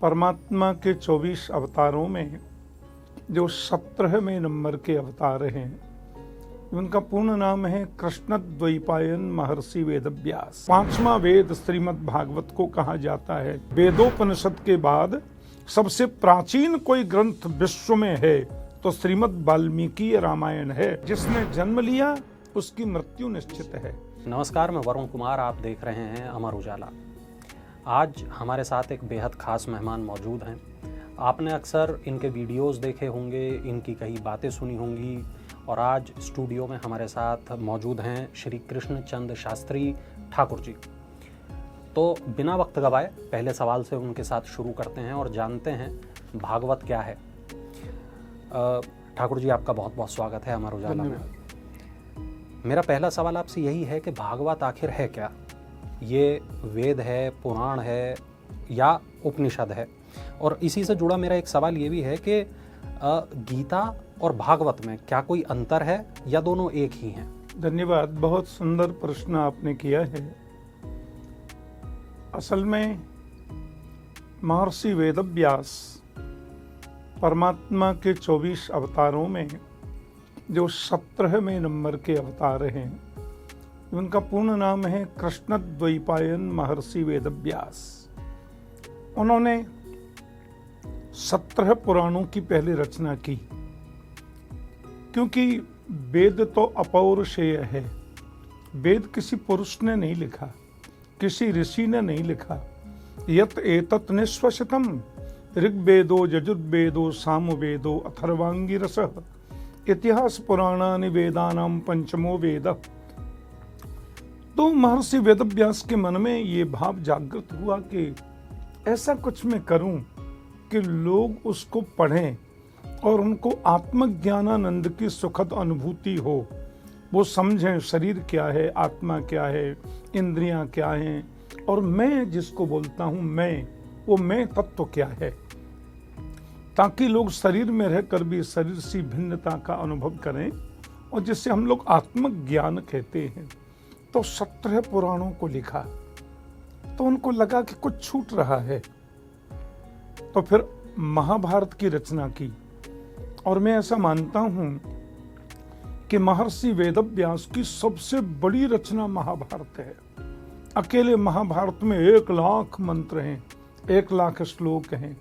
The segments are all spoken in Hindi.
परमात्मा के 24 अवतारों में जो 17वें नंबर के अवतार हैं, उनका पूर्ण नाम है कृष्णद्वैपायन महर्षि वेदव्यास। 5वां वेद श्रीमद् भागवत को कहा जाता है। वेदोपनिषद के बाद सबसे प्राचीन कोई ग्रंथ विश्व में है तो श्रीमद् वाल्मीकि रामायण है। जिसने जन्म लिया उसकी मृत्यु निश्चित है। नमस्कार, मैं वरुण कुमार, आप देख रहे हैं अमर उजाला। आज हमारे साथ एक बेहद खास मेहमान मौजूद हैं। आपने अक्सर इनके वीडियोस देखे होंगे, इनकी कई बातें सुनी होंगी और आज स्टूडियो में हमारे साथ मौजूद हैं श्री कृष्णचंद शास्त्री ठाकुर जी। तो बिना वक्त गवाए पहले सवाल से उनके साथ शुरू करते हैं और जानते हैं भागवत क्या है। ठाकुर जी, आपका बहुत बहुत स्वागत है अमर उजाला में। मेरा पहला सवाल आपसे यही है कि भागवत आखिर है क्या? ये वेद है, पुराण है या उपनिषद है? और इसी से जुड़ा मेरा एक सवाल ये भी है कि गीता और भागवत में क्या कोई अंतर है या दोनों एक ही हैं? धन्यवाद, बहुत सुंदर प्रश्न आपने किया है। असल में महर्षि वेदव्यास परमात्मा के 24 अवतारों में जो 17वें नंबर के अवतार हैं, उनका पूर्ण नाम है कृष्णद्वैपायन महर्षि वेदव्यास। उन्होंने 17 पुराणों की पहले रचना की, क्योंकि वेद तो अपौरुषेय है। वेद किसी पुरुष ने नहीं लिखा, किसी ऋषि ने नहीं लिखा। यत एतत् निश्वसितम् ऋग्वेदो यजुर्वेदो सामवेदो अथर्वांगिरसः इतिहास पुराणानि वेदानां पंचमो वेद। तो महर्षि वेदव्यास के मन में ये भाव जागृत हुआ कि ऐसा कुछ मैं करूं कि लोग उसको पढ़ें और उनको आत्मज्ञानानंद की सुखद अनुभूति हो। वो समझें शरीर क्या है, आत्मा क्या है, इंद्रियां क्या हैं और मैं जिसको बोलता हूं वो मैं तत्व क्या है, ताकि लोग शरीर में रहकर भी शरीर से भिन्नता का अनुभव करें और जिससे हम लोग आत्मज्ञान कहते हैं। तो 17 पुराणों को लिखा तो उनको लगा कि कुछ छूट रहा है, तो फिर महाभारत की रचना की। और मैं ऐसा मानता हूं कि महर्षि वेदव्यास की सबसे बड़ी रचना महाभारत है। अकेले महाभारत में 1 लाख मंत्र हैं, 1 लाख श्लोक हैं।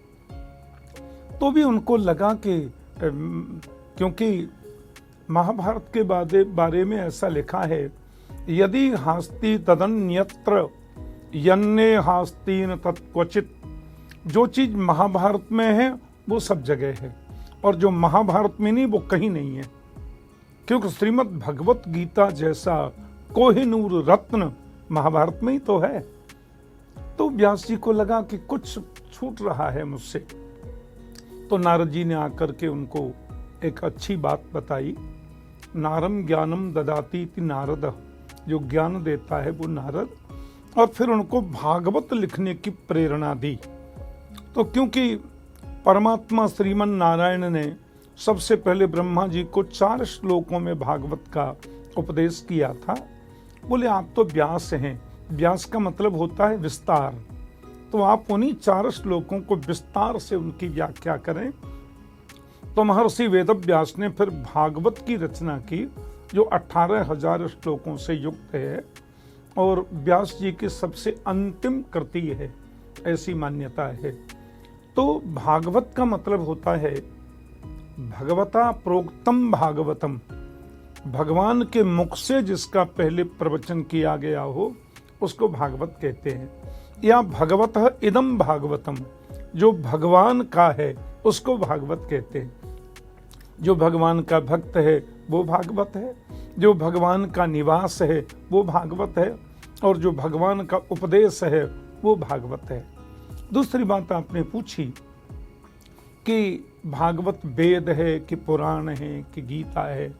तो भी उनको लगा कि क्योंकि महाभारत के बारे में ऐसा लिखा है, यदि हास्ति तदन्यत्र यन्ने हास्ति न तत्क्वचित। जो चीज महाभारत में है वो सब जगह है और जो महाभारत में नहीं वो कहीं नहीं है, क्योंकि श्रीमद् भगवत गीता जैसा कोहिनूर रत्न महाभारत में ही तो है। तो व्यास जी को लगा कि कुछ छूट रहा है मुझसे। तो नारद जी ने आकर के उनको एक अच्छी बात बताई। नारम ज्ञानम ददाती इति नारद, जो ज्ञान देता है वो नारद। और फिर उनको भागवत लिखने की प्रेरणा दी। तो क्योंकि परमात्मा श्रीमन नारायण ने सबसे पहले ब्रह्मा जी को 4 श्लोकों में भागवत का उपदेश किया था, बोले आप तो व्यास हैं, व्यास का मतलब होता है विस्तार, तो आप उन्हीं 4 श्लोकों को विस्तार से उनकी व्याख्या करें। तो महर्षि वेदव्यास ने फिर भागवत की रचना की, जो 18,000 श्लोकों से युक्त है और व्यास जी की सबसे अंतिम कृति है, ऐसी मान्यता है। तो भागवत का मतलब होता है भगवता प्रोक्तम भागवतम, भगवान के मुख से जिसका पहले प्रवचन किया गया हो उसको भागवत कहते हैं। या भगवतः इदम भागवतम, जो भगवान का है उसको भागवत कहते हैं। जो भगवान का भक्त है वो भागवत है, जो भगवान का निवास है वो भागवत है और जो भगवान का उपदेश है वो भागवत है। दूसरी बात आपने पूछी कि भागवत वेद है कि पुराण है कि गीता है।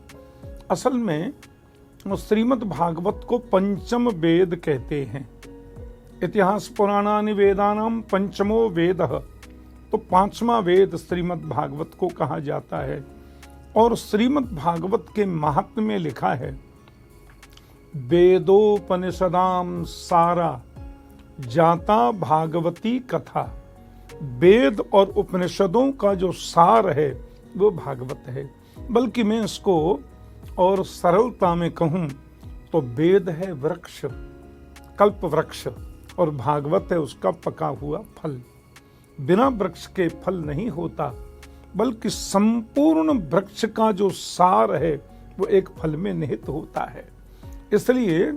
असल में श्रीमद् भागवत को पंचम वेद कहते हैं। इतिहास पुराणानि वेदानां पंचमो वेदः, तो 5वां वेद श्रीमद् भागवत को कहा जाता है। और श्रीमद् भागवत के महात्म्य में लिखा है, वेदोपनिषदां सारा जाता भागवती कथा। वेद और उपनिषदों का जो सार है वो भागवत है। बल्कि मैं इसको और सरलता में कहूं तो वेद है वृक्ष, कल्प वृक्ष, और भागवत है उसका पका हुआ फल। बिना वृक्ष के फल नहीं होता, बल्कि संपूर्ण वृक्ष का जो सार है वो एक फल में निहित होता है। इसलिए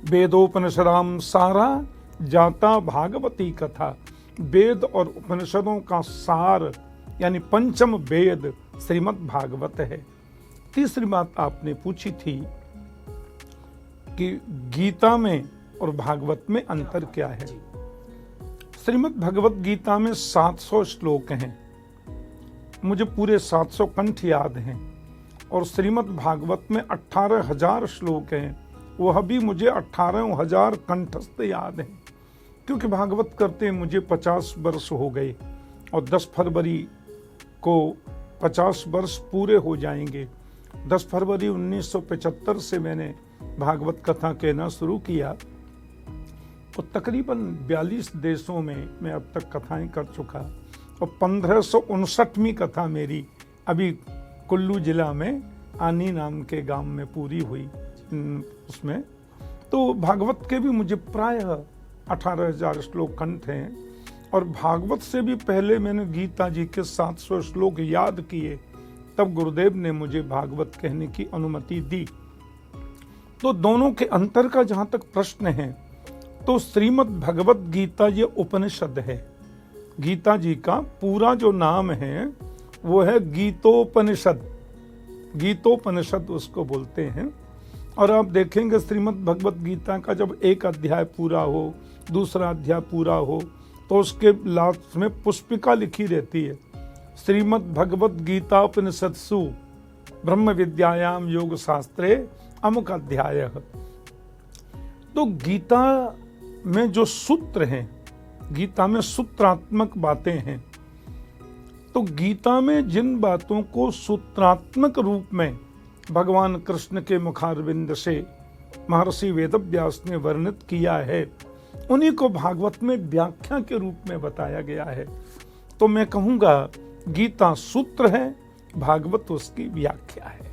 वेदोपनिषदाम सारा जाता भागवती कथा, वेद और उपनिषदों का सार यानी पंचम वेद श्रीमद् भागवत है। तीसरी बात आपने पूछी थी कि गीता में और भागवत में अंतर क्या है। श्रीमद् भगवत गीता में 700 श्लोक हैं, मुझे पूरे 700 कंठ याद हैं, और श्रीमद् भागवत में 18,000 श्लोक हैं, वह भी मुझे 18,000 कंठस्थ याद हैं। क्योंकि भागवत करते मुझे 50 वर्ष हो गए और 10 फरवरी को 50 वर्ष पूरे हो जाएंगे। 10 फरवरी 1975 से मैंने भागवत कथा कहना शुरू किया, तो तकरीबन 42 देशों में मैं अब तक कथाएं कर चुका, और 1559वीं कथा मेरी अभी कुल्लू जिला में आनी नाम के गांव में पूरी हुई। उसमें तो भागवत के भी मुझे प्रायः 18,000 श्लोक कंठ हैं, और भागवत से भी पहले मैंने गीता जी के 700 श्लोक याद किए, तब गुरुदेव ने मुझे भागवत कहने की अनुमति दी। तो दोनों के अंतर का जहां तक प्रश्न है, तो श्रीमद् भगवत गीता ये उपनिषद है। गीता जी का पूरा जो नाम है वो है गीतोपनिषद, गीतोपनिषद उसको बोलते हैं। और आप देखेंगे श्रीमद् भगवत गीता का जब एक अध्याय पूरा हो, दूसरा अध्याय पूरा हो, तो उसके लास्ट में पुष्पिका लिखी रहती है, श्रीमद् भगवत गीतापनिषत्सु ब्रह्म विद्यायाम योग शास्त्रे अमुक अध्याय। तो गीता में जो सूत्र हैं, गीता में सूत्रात्मक बातें हैं, तो गीता में जिन बातों को सूत्रात्मक रूप में भगवान कृष्ण के मुखारविंद से महर्षि वेदव्यास ने वर्णित किया है, उन्हीं को भागवत में व्याख्या के रूप में बताया गया है। तो मैं कहूँगा गीता सूत्र है, भागवत उसकी व्याख्या है।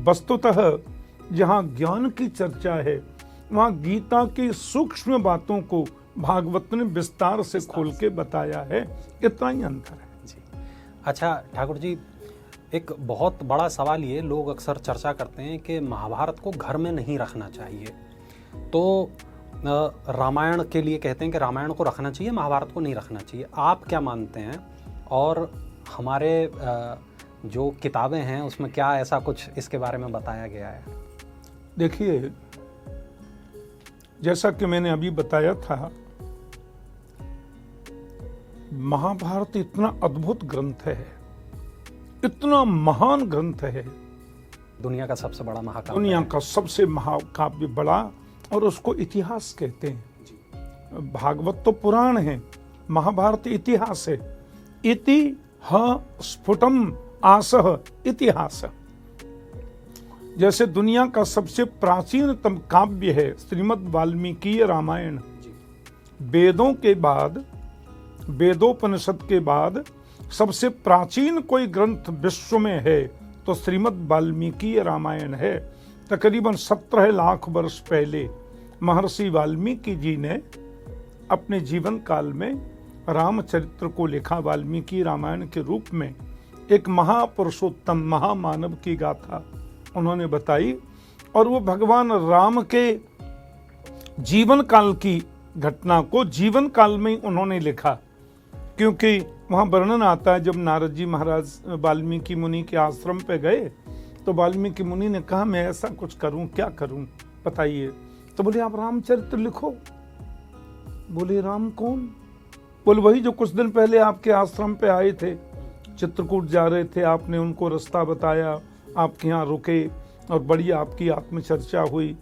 वस्तुतः जहाँ ज्ञान की चर्चा है, वहाँ गीता की सूक्ष्म बातों को भागवत ने विस्तार से खोल के बताया है, इतना ही अंतर है। जी। अच्छा ठाकुर जी, एक बहुत बड़ा सवाल ये लोग अक्सर चर्चा करते हैं कि महाभारत को घर में नहीं रखना चाहिए, तो रामायण के लिए कहते हैं कि रामायण को रखना चाहिए, महाभारत को नहीं रखना चाहिए। आप क्या मानते हैं, और हमारे जो किताबें हैं उसमें क्या ऐसा कुछ इसके बारे में बताया गया है? देखिए, जैसा कि मैंने अभी बताया था, महाभारत इतना अद्भुत ग्रंथ है, इतना महान ग्रंथ है, दुनिया का सबसे बड़ा महाकाव्य, दुनिया का सबसे महाकाव्य बड़ा, और उसको इतिहास कहते हैं। भागवत तो पुराण है, महाभारत इतिहास है। इति ह स्फुटम आसह इतिहास। जैसे दुनिया का सबसे प्राचीनतम काव्य है श्रीमद् वाल्मीकि रामायण, वेदों के बाद, वेदोपनिषद के बाद सबसे प्राचीन कोई ग्रंथ विश्व में है तो श्रीमद् वाल्मीकि रामायण है। तकरीबन 17 लाख वर्ष पहले महर्षि वाल्मीकि जी ने अपने जीवन काल में रामचरित्र को लिखा। वाल्मीकि रामायण के रूप में एक महापुरुषोत्तम महामानव की गाथा उन्होंने बताई, और वो भगवान राम के जीवन काल की घटना को जीवन काल में उन्होंने लिखा, क्योंकि वहाँ वर्णन आता है जब नारद जी महाराज वाल्मीकि मुनि के आश्रम पे गए तो वाल्मीकि मुनि ने कहा मैं ऐसा कुछ करूं, क्या करूं बताइए। तो बोले आप रामचरित्र लिखो। बोले राम कौन? बोले वही जो कुछ दिन पहले आपके आश्रम पे आए थे, चित्रकूट जा रहे थे, आपने उनको रास्ता बताया, आपके यहाँ रुके और बड़ी आपकी आत्मचर्चा हुई,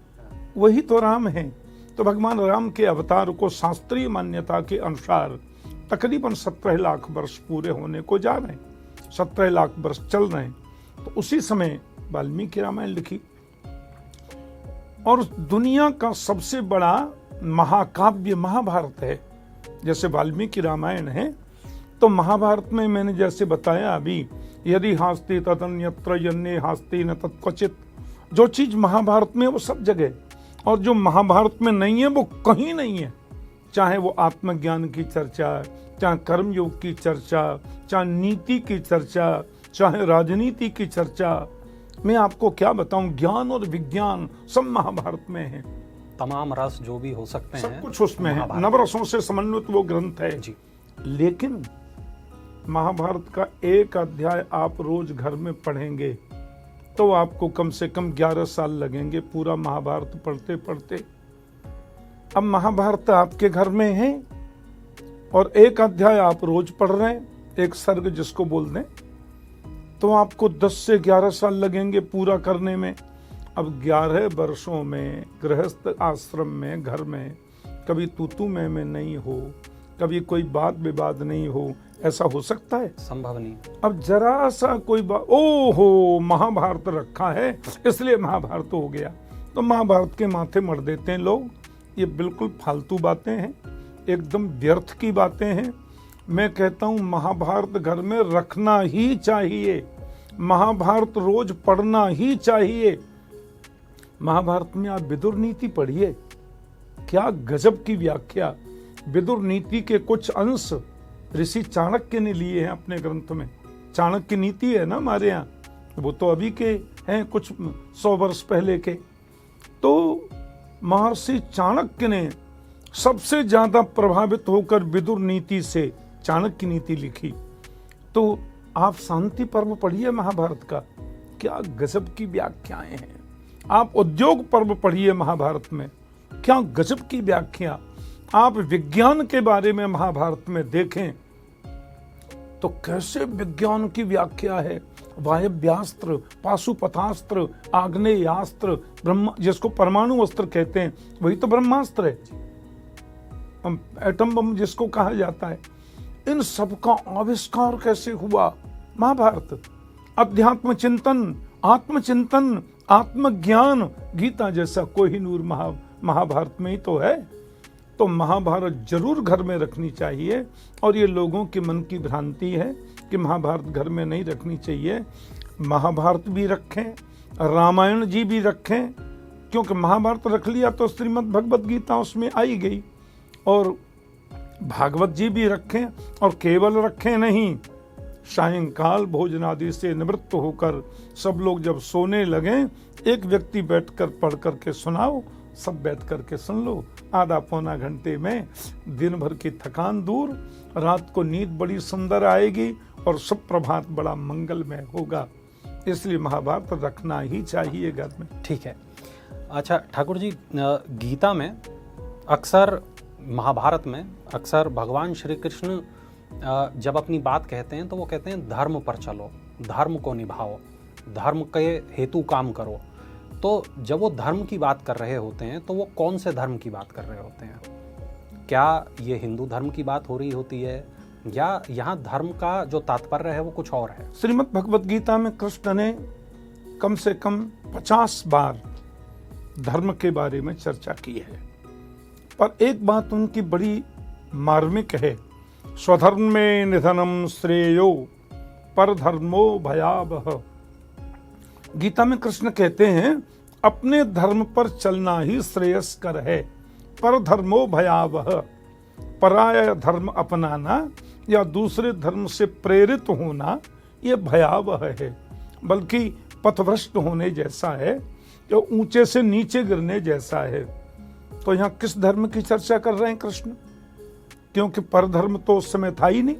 वही तो राम है। तो भगवान राम के अवतार को शास्त्रीय मान्यता के अनुसार तकरीबन 17 लाख वर्ष पूरे होने को जा रहे हैं, 17 लाख वर्ष चल रहे हैं। तो उसी समय वाल्मीकि रामायण लिखी, और दुनिया का सबसे बड़ा महाकाव्य महाभारत है। जैसे वाल्मीकि रामायण है, तो महाभारत में मैंने जैसे बताया अभी, यदि हास्ति तदन्यत्र यन्ने हास्ति न तत्क्वचित, जो चीज महाभारत में है वो सब जगह, और जो महाभारत में नहीं है वो कहीं नहीं है। चाहे वो आत्मज्ञान की चर्चा, चाहे कर्मयोग की चर्चा, चाहे नीति की चर्चा, चाहे राजनीति की चर्चा, मैं आपको क्या बताऊं, ज्ञान और विज्ञान सब महाभारत में है। तमाम रस जो भी हो सकते हैं सब कुछ उसमें है, नवरसों से समन्वित वो ग्रंथ है जी। लेकिन महाभारत का एक अध्याय आप रोज घर में पढ़ेंगे तो आपको कम से कम 11 साल लगेंगे पूरा महाभारत पढ़ते पढ़ते। अब महाभारत आपके घर में है और एक अध्याय आप रोज पढ़ रहे हैं, एक सर्ग जिसको बोल दें, तो आपको 10 से 11 साल लगेंगे पूरा करने में। अब 11 वर्षों में गृहस्थ आश्रम में, घर में कभी तू मैं नहीं हो, कभी कोई बात विवाद नहीं हो, ऐसा हो सकता है? संभव नहीं। अब जरा सा कोई बात, ओहो महाभारत रखा है इसलिए महाभारत हो गया, तो महाभारत के माथे मर देते हैं लोग। ये बिल्कुल फालतू बातें हैं, एकदम व्यर्थ की बातें हैं। मैं कहता हूं महाभारत घर में रखना ही चाहिए, महाभारत रोज पढ़ना ही चाहिए। महाभारत में आप विदुर नीति पढ़िए, क्या गजब की व्याख्या। विदुर नीति के कुछ अंश ऋषि चाणक्य ने लिए हैं अपने ग्रंथ में। चाणक्य नीति है ना हमारे यहाँ, वो तो अभी के हैं, कुछ 100 वर्ष पहले के। तो महर्षि चाणक्य ने सबसे ज्यादा प्रभावित होकर विदुर नीति से चाणक्य नीति लिखी। तो आप शांति पर्व पढ़िए महाभारत का, क्या गजब की व्याख्याएं हैं। आप उद्योग पर्व पढ़िए महाभारत में, क्या गजब की व्याख्या। आप विज्ञान के बारे में महाभारत में देखें तो कैसे विज्ञान की व्याख्या है। वायव्यास्त्र, पाशुपतास्त्र, आग्नेयास्त्र, ब्रह्म जिसको परमाणु अस्त्र कहते हैं वही तो ब्रह्मास्त्र है, एटम बम जिसको कहा जाता है। इन सब का आविष्कार कैसे हुआ? महाभारत। अध्यात्म चिंतन, आत्मचिंतन, आत्मज्ञान, गीता जैसा कोहिनूर महाभारत में ही तो है। तो महाभारत जरूर घर में रखनी चाहिए, और ये लोगों के मन की भ्रांति है कि महाभारत घर में नहीं रखनी चाहिए। महाभारत भी रखें, रामायण जी भी रखें, क्योंकि महाभारत रख लिया तो श्रीमद् भगवत गीता उसमें आई गई, और भागवत जी भी रखें, और केवल रखें नहीं, सायंकाल भोजन आदि से निवृत्त होकर सब लोग जब सोने लगे, एक व्यक्ति बैठकर पढ़ करके सुनाओ, सब बैठ करके सुन लो। आधा पौना घंटे में दिन भर की थकान दूर, रात को नींद बड़ी सुंदर आएगी और सब प्रभात बड़ा मंगलमय होगा। इसलिए महाभारत रखना ही चाहिए घर में। ठीक है। अच्छा ठाकुर जी, गीता में अक्सर, महाभारत में अक्सर भगवान श्री कृष्ण जब अपनी बात कहते हैं तो वो कहते हैं धर्म पर चलो, धर्म को निभाओ, धर्म के हेतु काम करो। तो जब वो धर्म की बात कर रहे होते हैं तो वो कौन से धर्म की बात कर रहे होते हैं? क्या ये हिंदू धर्म की बात हो रही होती है, या यहाँ धर्म का जो तात्पर्य है वो कुछ और है? श्रीमद् भगवत गीता में कृष्ण ने कम से कम 50 बार धर्म के बारे में चर्चा की है, पर एक बात उनकी बड़ी मार्मिक है, स्वधर्म में निधनम श्रेयो पर धर्मो भयावह। गीता में कृष्ण कहते हैं अपने धर्म पर चलना ही श्रेयस्कर है, पर धर्मो भयावह। पराया धर्म अपनाना या दूसरे धर्म से प्रेरित होना ये भयावह है, बल्कि पथभ्रष्ट होने जैसा है, जो ऊंचे से नीचे गिरने जैसा है। तो यहाँ किस धर्म की चर्चा कर रहे हैं कृष्ण? क्योंकि परधर्म तो उस समय था ही नहीं।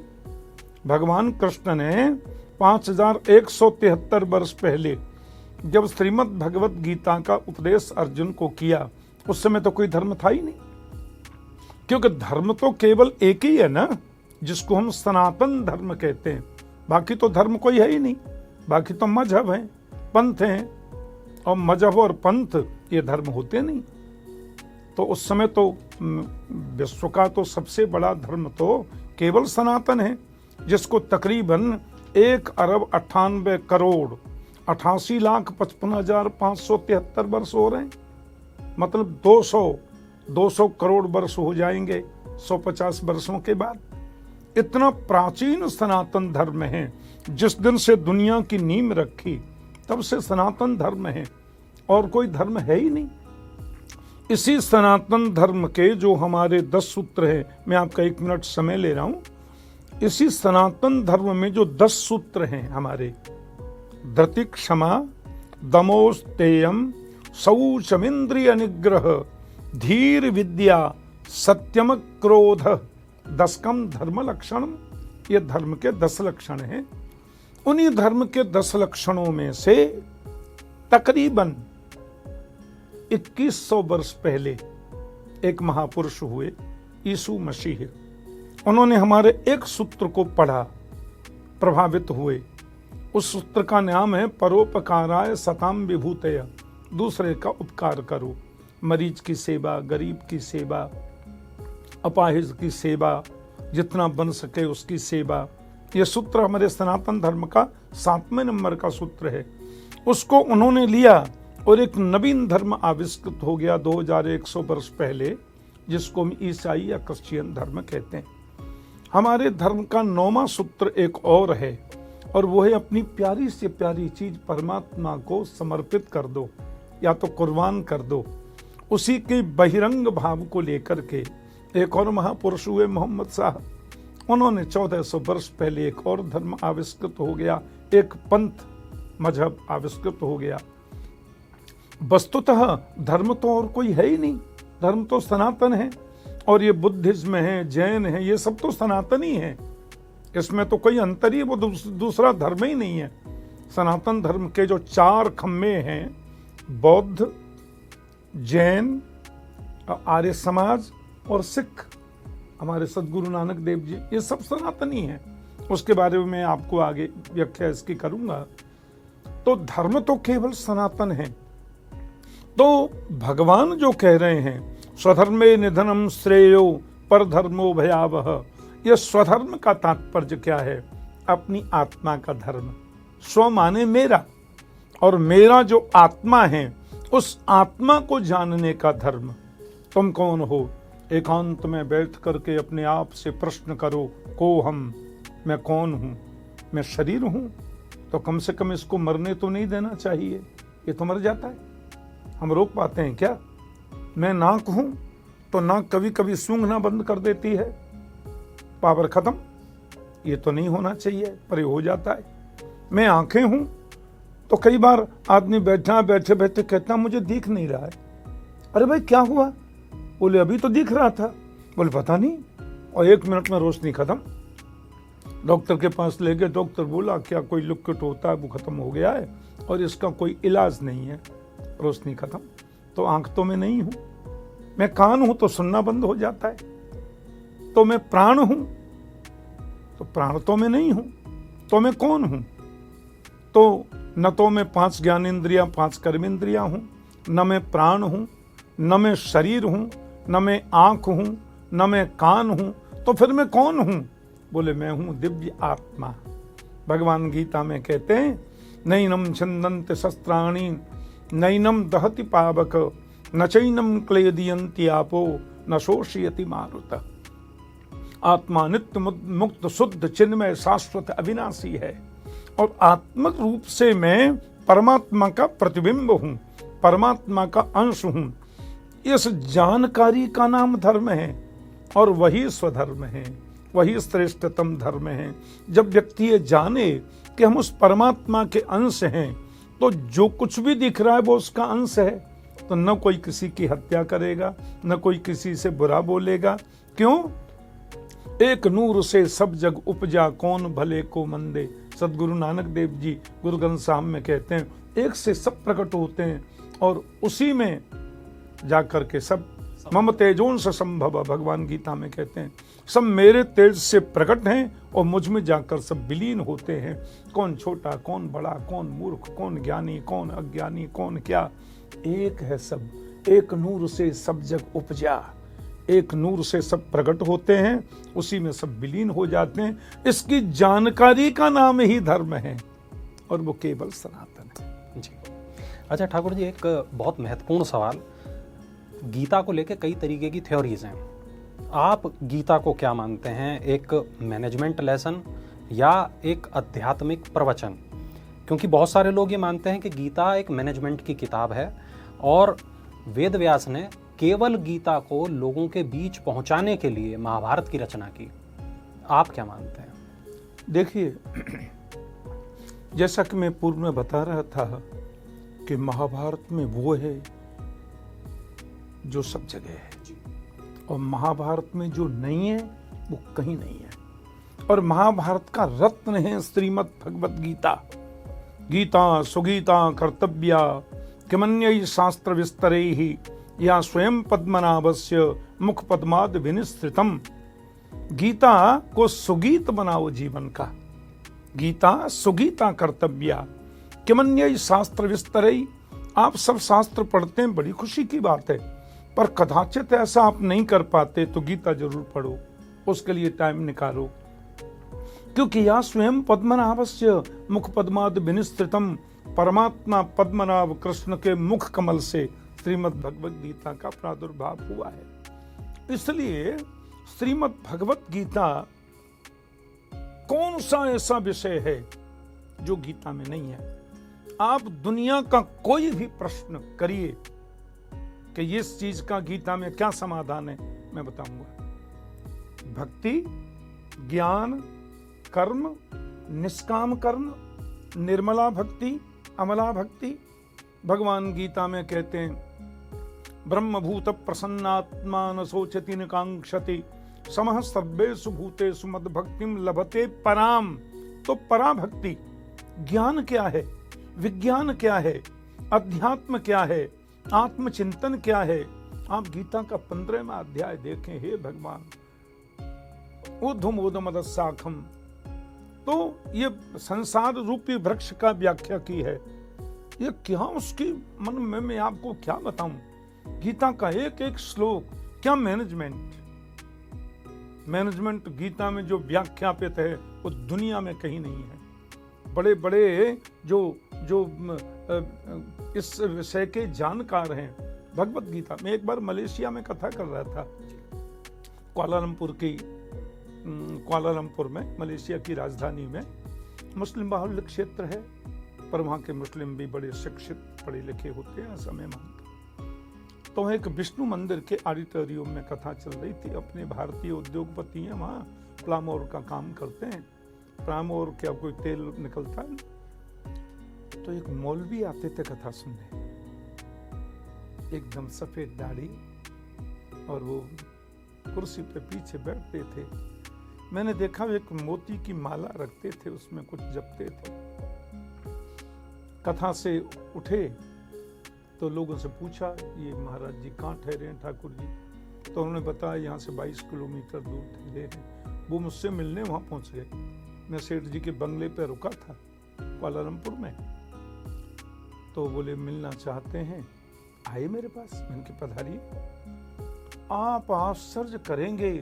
भगवान कृष्ण ने 5173 वर्ष पहले जब श्रीमद् भगवत गीता का उपदेश अर्जुन को किया, उस समय तो कोई धर्म था ही नहीं, क्योंकि धर्म तो केवल एक ही है ना, जिसको हम सनातन धर्म कहते हैं। बाकी तो धर्म कोई है ही नहीं, बाकी तो मजहब है, पंथ हैं, और मजहब और पंथ ये धर्म होते नहीं। तो उस समय तो विश्व का तो सबसे बड़ा धर्म तो केवल सनातन है, जिसको तकरीबन 1,98,58,55,573 वर्ष हो रहे हैं। मतलब 200 करोड़ वर्ष हो जाएंगे 150 वर्षों के बाद। इतना प्राचीन सनातन धर्म है, जिस दिन से दुनिया की नींव रखी तब से सनातन धर्म है, और कोई धर्म है ही नहीं। इसी सनातन धर्म के जो हमारे 10 सूत्र हैं, मैं आपका 1 मिनट समय ले रहा हूं। इसी सनातन धर्म में जो 10 सूत्र हैं हमारे, धृति क्षमा दमोस्तेयम शौचमिंद्रिय निग्रह धीर विद्या सत्यम क्रोध दशकम धर्म लक्षणम, ये धर्म के 10 लक्षण हैं। उन्हीं धर्म के 10 लक्षणों में से तकरीबन 2100 वर्ष पहले एक महापुरुष हुए, यीशु मसीह। उन्होंने हमारे एक सूत्र को पढ़ा, प्रभावित हुए। उस सूत्र का नाम है परोपकाराय सताम विभूतय, दूसरे का उपकार करो। मरीज की सेवा, गरीब की सेवा, अपाहिज की सेवा, जितना बन सके उसकी सेवा। यह सूत्र हमारे सनातन धर्म का 7वें नंबर का सूत्र है। उसको उन्होंने लिया और एक नवीन धर्म आविष्कृत हो गया 2100 वर्ष पहले, जिसको हम ईसाई या क्रिश्चियन धर्म कहते हैं। हमारे धर्म का 9वां सूत्र एक और है, और वो है अपनी प्यारी से प्यारी चीज परमात्मा को समर्पित कर दो, या तो कुर्बान कर दो। उसी के बहिरंग भाव को लेकर के एक और महापुरुष हुए मोहम्मद साहब। उन्होंने 1400 वर्ष पहले एक और धर्म आविष्कृत हो गया, एक पंथ मजहब आविष्कृत हो गया। वस्तुतः धर्म तो और कोई है ही नहीं, धर्म तो सनातन है। और ये बुद्धिज्म है, जैन है, ये सब तो सनातन ही है। इसमें तो कोई अंतर ही, वो दूसरा धर्म ही नहीं है। सनातन धर्म के जो 4 खम्भे हैं, बौद्ध, जैन, आर्य समाज और सिख, हमारे सदगुरु नानक देव जी, ये सब सनातनी हैं। उसके बारे में मैं आपको आगे व्याख्या इसकी करूंगा। तो धर्म तो केवल सनातन है। तो भगवान जो कह रहे हैं स्वधर्मे निधनम श्रेयो पर धर्मो भयावह, यह स्वधर्म का तात्पर्य क्या है? अपनी आत्मा का धर्म। स्व माने मेरा, और मेरा जो आत्मा है उस आत्मा को जानने का धर्म। तुम कौन हो? एकांत में बैठ करके अपने आप से प्रश्न करो, को हम, मैं कौन हूं? मैं शरीर हूं, तो कम से कम इसको मरने तो नहीं देना चाहिए। ये तो मर जाता है, हम रोक पाते हैं क्या? मैं नाक हूं, तो नाक कभी कभी सूंघना बंद कर देती है, पावर खत्म। ये तो नहीं होना चाहिए, पर ये हो जाता है। मैं आंखें हूं, तो कई बार आदमी बैठे बैठे कहता मुझे दिख नहीं रहा है। अरे भाई क्या हुआ? बोले अभी तो दिख रहा था। बोले पता नहीं, और 1 मिनट में रोशनी खत्म। डॉक्टर के पास ले गए, डॉक्टर बोला क्या कोई लिक्विड होता है वो खत्म हो गया है और इसका कोई इलाज नहीं है, रोशनी खत्म। तो आंख तो मैं नहीं हूं। मैं कान हूं तो सुनना बंद हो जाता है। तो मैं प्राण हूं, तो प्राण तो मैं नहीं हूं। तो मैं कौन हूं? तो न तो मैं 5 ज्ञानेंद्रियां 5 कर्मेंद्रियां हूं, न मैं प्राण हूं, न मैं शरीर हूं, न मैं आंख हूं, न मैं कान हूं। तो फिर मैं कौन हूं? बोले मैं हूं दिव्य आत्मा। भगवान गीता में कहते हैं नैनम छिन्दन्ति शस्त्राणि नैनम दहति पावक न चैनम क्लेदयन्ति आपो न शोषयति मारुतः। आत्मा नित्य मुक्त शुद्ध चिन्मय शाश्वत अविनाशी है, और आत्मक रूप से मैं परमात्मा का प्रतिबिंब हूं, परमात्मा का अंश हूं। इस जानकारी का नाम धर्म है, और वही स्वधर्म है, वही श्रेष्ठतम धर्म है। जब व्यक्ति ये जाने कि हम उस परमात्मा के अंश हैं, तो जो कुछ भी दिख रहा है वो उसका अंश है। तो न कोई किसी की हत्या करेगा, न कोई किसी से बुरा बोलेगा। क्यों? एक नूर से सब जग उपजा, कौन भले को मंदे। सदगुरु नानक देव जी गुरु ग्रंथ साहब में कहते हैं एक से सब प्रकट होते हैं, और उसी में जाकर के सब मम तेजों से संभव, भगवान गीता में कहते हैं सब मेरे तेज से प्रकट हैं और मुझ में जाकर सब विलीन होते हैं। कौन छोटा, कौन बड़ा, कौन मूर्ख, कौन ज्ञानी, कौन अज्ञानी, कौन क्या, एक है सब। एक नूर से सब जग उपजा, एक नूर से सब प्रकट होते हैं, उसी में सब विलीन हो जाते हैं। इसकी जानकारी का नाम ही धर्म है, और वो केवल सनातन है। जी अच्छा ठाकुर जी, एक बहुत महत्वपूर्ण सवाल, गीता को लेकर कई तरीके की थ्योरीज हैं। आप गीता को क्या मानते हैं, एक मैनेजमेंट लेसन या एक आध्यात्मिक प्रवचन? क्योंकि बहुत सारे लोग ये मानते हैं कि गीता एक मैनेजमेंट की किताब है और वेद व्यास ने केवल गीता को लोगों के बीच पहुंचाने के लिए महाभारत की रचना की। आप क्या मानते हैं? देखिए, जैसा कि मैं पूर्व में बता रहा था कि महाभारत में वो है जो सब जगह है और महाभारत में जो नहीं है वो कहीं नहीं है। और महाभारत का रत्न है श्रीमद् भगवत गीता। गीता सुगीता कर्तव्या किमन्यै शास्त्र विस्तरैहि या स्वयं पद्मनाभस्य मुख पद्माद विनिस्तृतम। गीता को सुगीत बनाओ जीवन का। गीता सुगीता कर्तव्या किमन्यै शास्त्र विस्तरैहि। आप सब शास्त्र पढ़ते हैं, बड़ी खुशी की बात है, पर कदाचित ऐसा आप नहीं कर पाते तो गीता जरूर पढ़ो, उसके लिए टाइम निकालो। क्योंकि या स्वयं पद्मनाभस्य मुख पद्माद विनिस्तृतम, परमात्मा पद्मनाभ कृष्ण के मुख कमल से श्रीमद् भगवत गीता का प्रादुर्भाव हुआ है। इसलिए श्रीमद् भगवत गीता कौन सा ऐसा विषय है जो गीता में नहीं है? आप दुनिया का कोई भी प्रश्न करिए कि इस चीज का गीता में क्या समाधान है, मैं बताऊंगा। भक्ति, ज्ञान, कर्म, निष्काम कर्म, निर्मला भक्ति, अमला भक्ति। भगवान गीता में कहते हैं ब्रह्मभूत प्रसन्नात्मा न सोचति न कांक्षति समः सर्वेषु भूतेषु मद भक्तिम लभते पराम। तो पराभक्ति, ज्ञान क्या है, विज्ञान क्या है, अध्यात्म क्या है, आत्मचिंतन क्या है? आप गीता का 15वां अध्याय देखें। हे भगवान, ऊर्ध्वमूलमदशाखम, तो ये संसार रूपी वृक्ष का व्याख्या की है। ये क्या उसकी मन में मैं आपको क्या बताऊं? गीता का एक एक श्लोक, क्या मैनेजमेंट गीता में जो व्याख्यापित है वो दुनिया में कहीं नहीं है। बड़े बड़े जो इस विषय के जानकार हैं भगवत गीता में। एक बार मलेशिया में कथा कर रहा था, कुआलालंपुर में, मलेशिया की राजधानी में। मुस्लिम बाहुल्य क्षेत्र है, पर वहाँ के मुस्लिम भी बड़े शिक्षित पढ़े लिखे होते हैं, ऐसा मैं मानता। तो एक विष्णु मंदिर के ऑडिटोरियम में कथा चल रही थी। अपने भारतीय उद्योगपति हैं, वहाँ प्लामोर का काम करते हैं। प्लामोर क्या कोई तेल निकलता है। तो एक मौलवी आते थे कथा सुनने, एकदम सफेद दाढ़ी, और वो कुर्सी पे पीछे बैठते थे। मैंने देखा वो एक मोती की माला रखते थे, उसमें कुछ जपते थे। कथा से उठे तो लोगों से पूछा, ये महाराज जी कहाँ ठहरे हैं ठाकुर जी? तो उन्होंने बताया यहाँ से 22 किलोमीटर दूर ठहरे हैं। वो मुझसे मिलने वहाँ पहुँच गए। मैं सेठ जी के बंगले पे रुका था कुआलालंपुर में। तो बोले मिलना चाहते हैं, आए मेरे पास। मैंने कहा पधारिए। आप आश्चर्य करेंगे,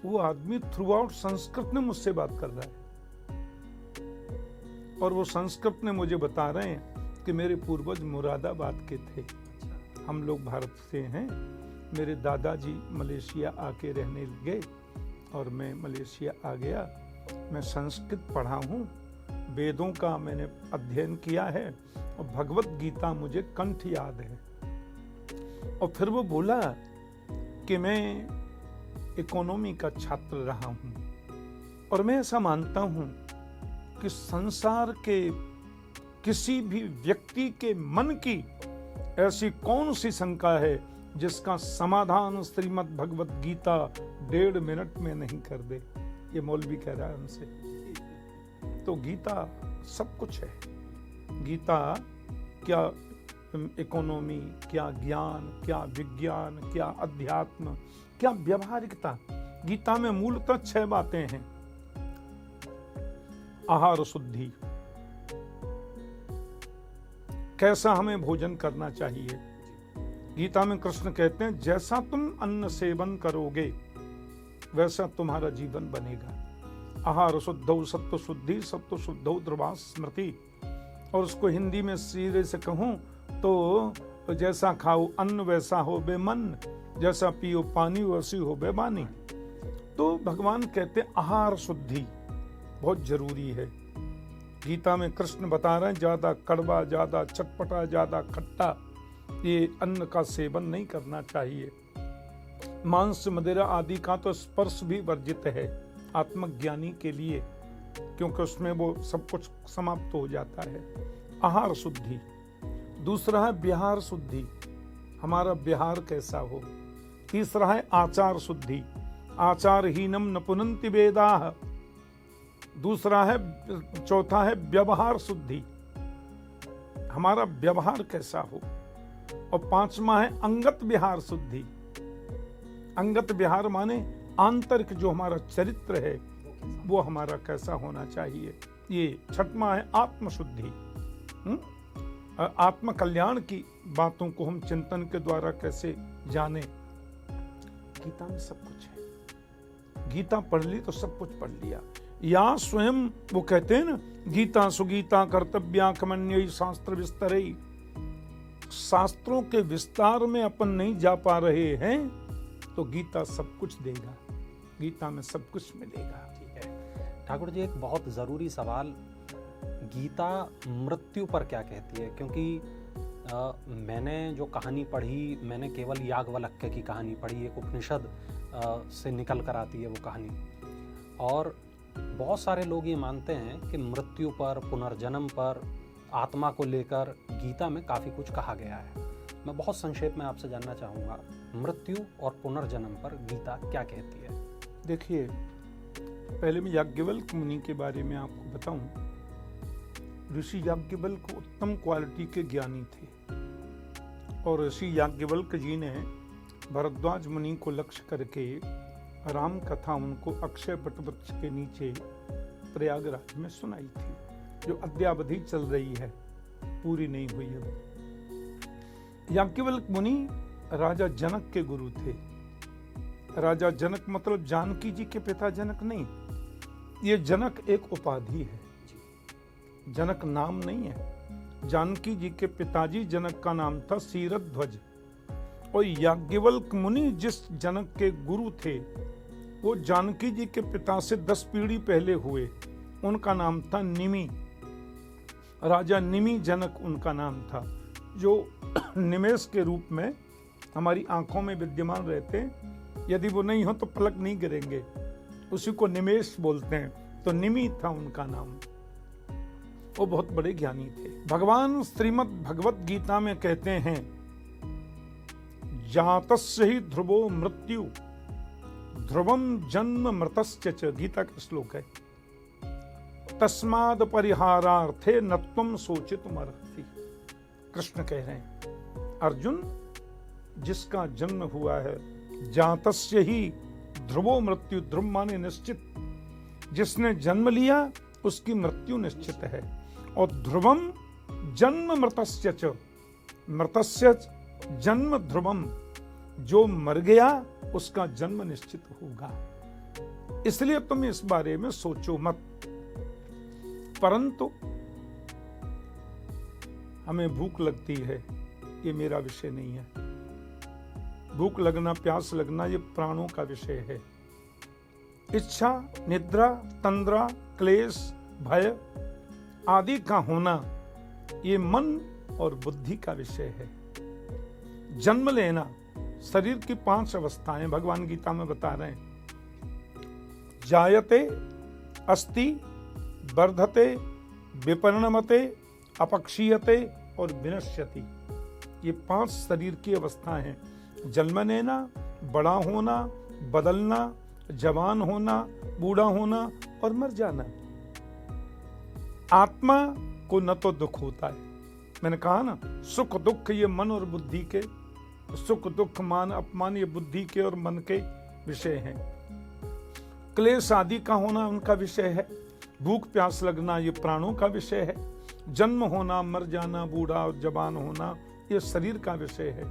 वो आदमी थ्रू आउट संस्कृत में मुझसे बात कर रहा है, और वो संस्कृत में मुझे बता रहे हैं कि मेरे पूर्वज मुरादाबाद के थे, हम लोग भारत से हैं। मेरे दादाजी मलेशिया आके रहने लगे और मैं मलेशिया आ गया। मैं संस्कृत पढ़ा हूँ, वेदों का मैंने अध्ययन किया है और भगवत गीता मुझे कंठ याद है। और फिर वो बोला कि मैं इकोनॉमी का छात्र रहा हूँ और मैं ऐसा मानता हूँ कि संसार के किसी भी व्यक्ति के मन की ऐसी कौन सी शंका है जिसका समाधान श्रीमद् भगवत गीता 1.5 मिनट में नहीं कर दे। ये मौलवी कह रहा है उनसे। तो गीता सब कुछ है। गीता क्या इकोनॉमी, क्या ज्ञान, क्या विज्ञान, क्या अध्यात्म, क्या व्यवहारिकता। गीता में मूलतः 6 बातें हैं। आहार शुद्धि, कैसा हमें भोजन करना चाहिए। गीता में कृष्ण कहते हैं जैसा तुम अन्न सेवन करोगे वैसा तुम्हारा जीवन बनेगा। आहार शुद्धौ सत्व शुद्धि, सत्व शुद्धौ ध्रुवा स्मृति। और उसको हिंदी में सीधे से कहूं तो तो जैसा खाओ अन्न वैसा हो बेमन, जैसा पियो पानी वैसी हो बेबानी। तो भगवान कहते हैं आहार शुद्धि बहुत जरूरी है। गीता में कृष्ण बता रहे हैं ज्यादा कड़वा, ज्यादा चटपटा, ज्यादा खट्टा ये अन्न का सेवन नहीं करना चाहिए। मांस मदिरा आदि का तो स्पर्श भी वर्जित है आत्मज्ञानी के लिए, क्योंकि उसमें वो सब कुछ समाप्त हो जाता है। आहार शुद्धि। दूसरा है विहार शुद्धि, हमारा विहार कैसा हो। तीसरा है आचार शुद्धि, आचारहीनम न पुनन्ति वेदाः। दूसरा है, चौथा है व्यवहार शुद्धि, हमारा व्यवहार कैसा हो। और पांचवा है अंगत विहार शुद्धि। अंगत विहार माने आंतरिक जो हमारा चरित्र है वो हमारा कैसा होना चाहिए। ये छठवां है आत्मशुद्धि। आत्म कल्याण की बातों को हम चिंतन के द्वारा कैसे जाने। गीता में सब कुछ है, गीता पढ़ ली तो सब कुछ पढ़ लिया। या स्वयं वो कहते हैं ना, गीता सुगीता कर्तव्या कमन्य शास्त्र विस्तरे। शास्त्रों के विस्तार में अपन नहीं जा पा रहे हैं तो गीता सब कुछ देगा, गीता में सब कुछ मिलेगा। ठीक है ठाकुर जी, एक बहुत ज़रूरी सवाल, गीता मृत्यु पर क्या कहती है? क्योंकि मैंने जो कहानी पढ़ी, मैंने केवल याज्ञवल्क्य की कहानी पढ़ी, एक उपनिषद से निकल कर आती है वो कहानी। और बहुत सारे लोग ये मानते हैं कि मृत्यु पर, पुनर्जन्म पर, आत्मा को लेकर गीता में काफ़ी कुछ कहा गया है। मैं बहुत संक्षेप में आपसे जानना चाहूँगा, मृत्यु और पुनर्जन्म पर गीता क्या कहती है? देखिए, पहले मैं याज्ञवल्क्य मुनि के बारे में आपको बताऊं। ऋषि याज्ञवल्क्य उत्तम क्वालिटी के ज्ञानी थे और ऋषि याज्ञवल्क्य जी ने भरद्वाज मुनि को लक्ष्य करके राम कथा उनको अक्षय वट वृक्ष के नीचे प्रयागराज में सुनाई थी, जो अद्यावधि चल रही है, पूरी नहीं हुई है। याज्ञवल्क्य मुनि राजा जनक के गुरु थे। राजा जनक मतलब जानकी जी के पिता जनक नहीं, ये जनक एक उपाधि है, जनक नाम नहीं है। जानकी जी के पिताजी जनक का नाम था सीरध्वज, और याज्ञवल्क्य मुनि जिस जनक के गुरु थे वो जानकी जी के पिता से 10 पीढ़ी पहले हुए, उनका नाम था निमि। राजा निमि जनक उनका नाम था, जो निमेष के रूप में हमारी आंखों में विद्यमान रहते हैं। यदि वो नहीं हो तो पलक नहीं गिरेंगे, उसी को निमेष बोलते हैं। तो निमि था उनका नाम, वो बहुत बड़े ज्ञानी थे। भगवान श्रीमद् भगवत गीता में कहते हैं, जातस्य ही ध्रुवो मृत्यु ध्रुवम जन्म मृतस्य च। गीता का श्लोक है। तस्माद परिहारार्थे नत्वम शोचितुमर्हसि। कृष्ण कह रहे हैं, अर्जुन, जिसका जन्म हुआ है, जातस्य ही ध्रुवो मृत्यु, ध्रुव माने निश्चित, जिसने जन्म लिया उसकी मृत्यु निश्चित है। और ध्रुवम जन्म मृतस्य च, मृतस्य जन्म ध्रुवम, जो मर गया उसका जन्म निश्चित होगा। इसलिए तुम इस बारे में सोचो मत। परंतु हमें भूख लगती है, ये मेरा विषय नहीं है। भूख लगना, प्यास लगना, ये प्राणों का विषय है। इच्छा, निद्रा, तंद्रा, क्लेश, भय आदि का होना, ये मन और बुद्धि का विषय है। जन्म लेना, शरीर की 5 अवस्थाएं भगवान गीता में बता रहे हैं। जायते, अस्ति, वर्धते, विपरिणमते, अपक्षीयते और विनश्यति। ये 5 शरीर की अवस्थाएं हैं। जन्म लेना, बड़ा होना, बदलना, जवान होना, बूढ़ा होना और मर जाना। आत्मा को न तो दुख होता है, मैंने कहा ना, सुख दुख ये मन और बुद्धि के, सुख दुख मान अपमान ये बुद्धि के और मन के विषय हैं। क्लेश आदि का होना उनका विषय है। भूख प्यास लगना ये प्राणों का विषय है। जन्म होना, मर जाना, बूढ़ा और जवान होना ये शरीर का विषय है।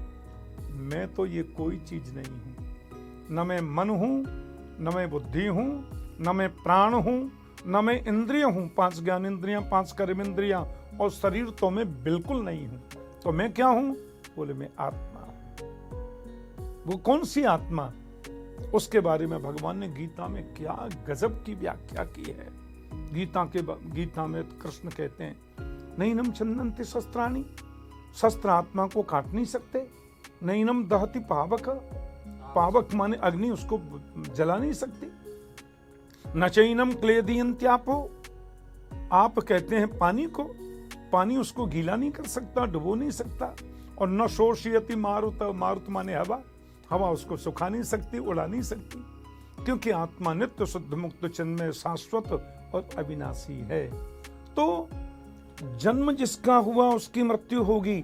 मैं तो ये कोई चीज नहीं हूं। न मैं मन हूं, न मैं बुद्धि हूं, न मैं प्राण हूं, न मैं इंद्रिय हूं। 5 ज्ञान इंद्रियां, 5 कर्म इंद्रियां, और शरीर तो मैं बिल्कुल नहीं हूं। तो मैं क्या हूं? बोले मैं आत्मा हूं। वो कौन सी आत्मा, उसके बारे में भगवान ने गीता में क्या गजब की व्याख्या की है। गीता में कृष्ण कहते हैं नैनम छन्दन्ति शस्त्राणि, शस्त्र आत्मा को काट नहीं सकते। नैनम दहति पावक, पावक माने अग्नि, उसको जला नहीं सकती। न चैनम क्लेदयन्त्यापो, आप कहते हैं पानी को, पानी उसको गीला नहीं कर सकता, डुबो नहीं सकता। और न शोषयति मारुत, मारुत माने हवा, हवा उसको सुखा नहीं सकती, उड़ा नहीं सकती, क्योंकि आत्मा नित्य शुद्ध मुक्त चिन्मय शाश्वत और अविनाशी है। तो जन्म जिसका हुआ उसकी मृत्यु होगी,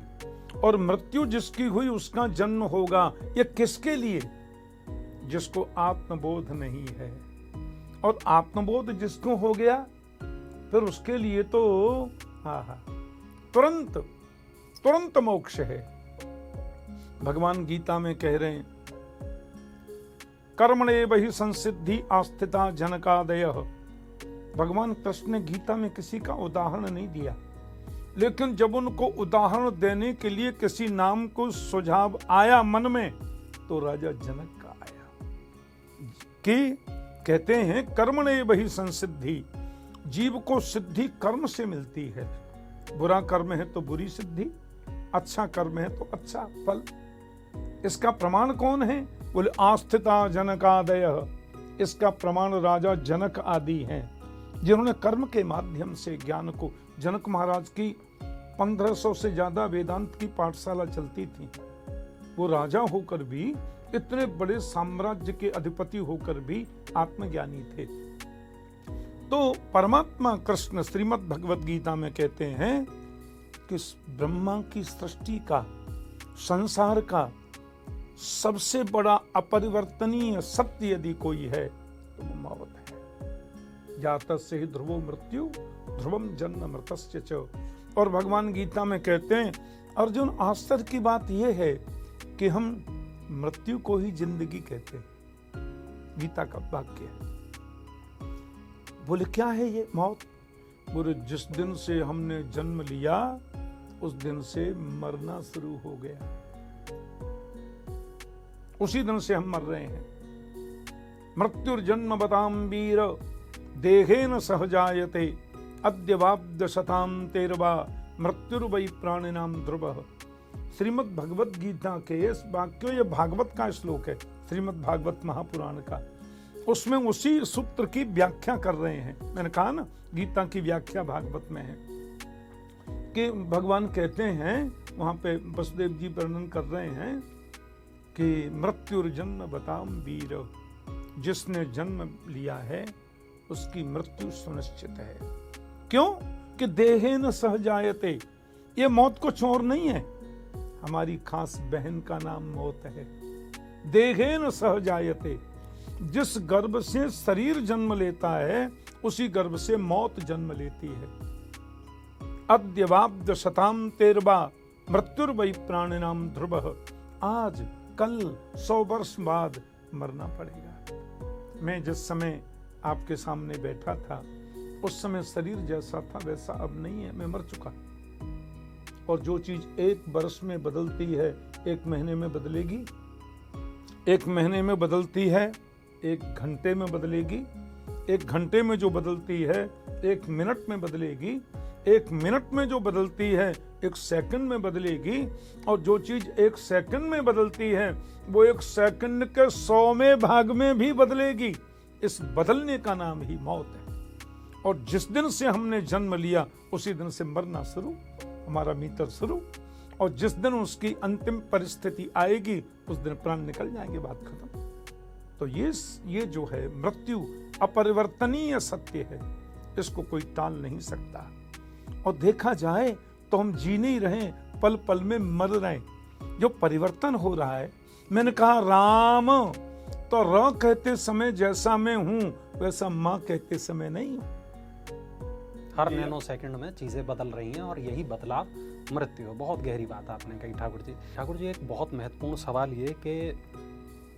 और मृत्यु जिसकी हुई उसका जन्म होगा। ये किसके लिए? जिसको आत्मबोध नहीं है। और आत्मबोध जिसको हो गया फिर उसके लिए तो तुरंत तुरंत मोक्ष है। भगवान गीता में कह रहे हैं कर्मणेव हि संसिद्धि आस्थिता जनकादयः। भगवान कृष्ण ने गीता में किसी का उदाहरण नहीं दिया, लेकिन जब उनको उदाहरण देने के लिए किसी नाम को सुझाव आया मन में, तो राजा जनक का आया कि कहते हैं कर्मणेव हि संसिद्धि, जीव को सिद्धि कर्म से मिलती है। बुरा कर्म है तो बुरी सिद्धि, अच्छा कर्म है तो अच्छा फल। इसका प्रमाण कौन है? बोले आस्थिता जनकादयः। इसका प्रमाण राजा जनक आदि हैं, जिन्होंने कर्म के माध्यम से ज्ञान को, जनक महाराज की 1500 से ज्यादा वेदांत की पाठशाला चलती थी। वो राजा होकर भी, इतने बड़े साम्राज्य के अधिपति होकर भी आत्मज्ञानी थे। तो परमात्मा कृष्ण श्रीमद् भगवद गीता में कहते हैं कि ब्रह्मा की सृष्टि का, संसार का सबसे बड़ा अपरिवर्तनीय सत्य यदि कोई है तो वो मौत है। जातस्य हि ध्रुवो मृत्यु ध्रुवम जन्म मृतस्य च। और भगवान गीता में कहते हैं अर्जुन, आश्चर्य की बात यह है कि हम मृत्यु को ही जिंदगी कहते हैं। गीता का वाक्य है। बोले क्या है ये मौत? बोले जिस दिन से हमने जन्म लिया उस दिन से मरना शुरू हो गया, उसी दिन से हम मर रहे हैं। मृत्युर्जन्म बताम वीर देहेन सहजायते अद्यवाब्द शताम तेरवा मृत्युर्वै प्राणिनाम ध्रुवः। श्रीमद् भगवत गीता के इस वाक्य, ये भागवत का श्लोक है, श्रीमद् भागवत महापुराण का, उसमें उसी सूत्र की व्याख्या कर रहे हैं। मैंने कहा ना गीता की व्याख्या भागवत में है कि भगवान कहते हैं, वहां पे वसुदेव जी वर्णन कर रहे हैं कि मृत्युर्जन्म बताम वीर, जिसने जन्म लिया है उसकी मृत्यु सुनिश्चित है। क्यों? कि देहेन सहजायते, ये मौत कुछ और नहीं है, हमारी खास बहन का नाम मौत है। देहेन सहजायते, जिस गर्भ से शरीर जन्म लेता है उसी गर्भ से मौत जन्म लेती है। अद्यवाब्द शताम तेरवा मृत्युर्वै प्राणिनाम ध्रुवः। आज कल 100 वर्ष बाद मरना पड़ेगा। मैं जिस समय आपके सामने बैठा था उस समय शरीर जैसा था वैसा अब नहीं है, मैं मर चुका। और जो चीज 1 वर्ष में बदलती है 1 महीने में बदलेगी, 1 महीने में बदलती है 1 घंटे में बदलेगी, 1 घंटे में जो बदलती है 1 मिनट में बदलेगी, 1 मिनट में जो बदलती है 1 सेकंड में बदलेगी, और जो चीज 1 सेकंड में बदलती है वो 1 सेकंड के 100वें भाग में भी बदलेगी। इस बदलने का नाम ही मौत है। और जिस दिन से हमने जन्म लिया उसी दिन से मरना शुरू, हमारा मीटर शुरू। और जिस दिन उसकी अंतिम परिस्थिति आएगी उस दिन प्राण निकल जाएंगे, बात खत्म। तो ये जो है मृत्यु अपरिवर्तनीय सत्य है, इसको कोई टाल नहीं सकता। और देखा जाए तो हम जी नहीं रहे, पल पल में मर रहे। जो परिवर्तन हो रहा है, मैंने कहा राम, तो र कहते समय जैसा मैं हूं वैसा मां कहते समय नहीं हूं। हर नैनो सेकंड में चीजें बदल रही हैं और यही बदलाव मृत्यु है। बहुत गहरी बात आपने कही ठाकुर जी। ठाकुर जी, एक बहुत महत्वपूर्ण सवाल ये कि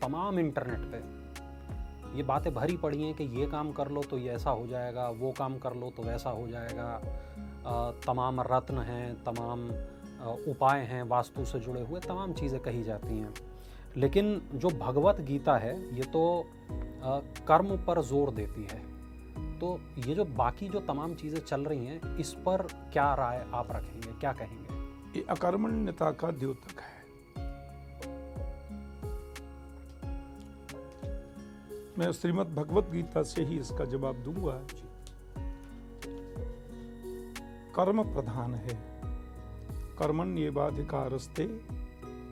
तमाम इंटरनेट पे ये बातें भरी पड़ी हैं कि ये काम कर लो तो ये ऐसा हो जाएगा, वो काम कर लो तो वैसा हो जाएगा। तमाम रत्न हैं, तमाम उपाय हैं, वास्तु से जुड़े हुए तमाम चीज़ें कही जाती हैं। लेकिन जो भगवत गीता है ये तो कर्म पर जोर देती है। तो ये जो बाकी जो तमाम चीज़ें चल रही हैं इस पर क्या राय आप रखेंगे, क्या कहेंगे? ये अकर्मण्यता का द्योतक है। मैं श्रीमद् भगवत गीता से ही इसका जवाब दूंगा। कर्म प्रधान है। कर्मण्येवाधिकारस्ते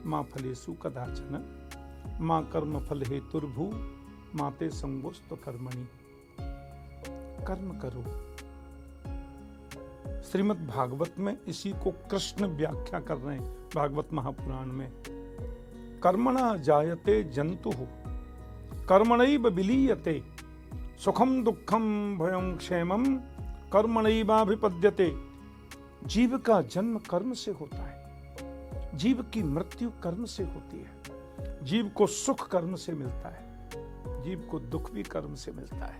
मां फलेषु कदाचन मां कर्म फल हेतुर्भू माते संगोस्त कर्मणि। कर्म करो। श्रीमद् भागवत में इसी को कृष्ण व्याख्या कर रहे हैं भागवत महापुराण में। कर्मणा जायते जंतु कर्मणैव विलीयते सुखम दुखम भयं क्षेमम कर्मणैवाभिपद्यते। जीव का जन्म कर्म से होता है, जीव की मृत्यु कर्म से होती है, जीव को सुख कर्म से मिलता है, जीव को दुख भी कर्म से मिलता है।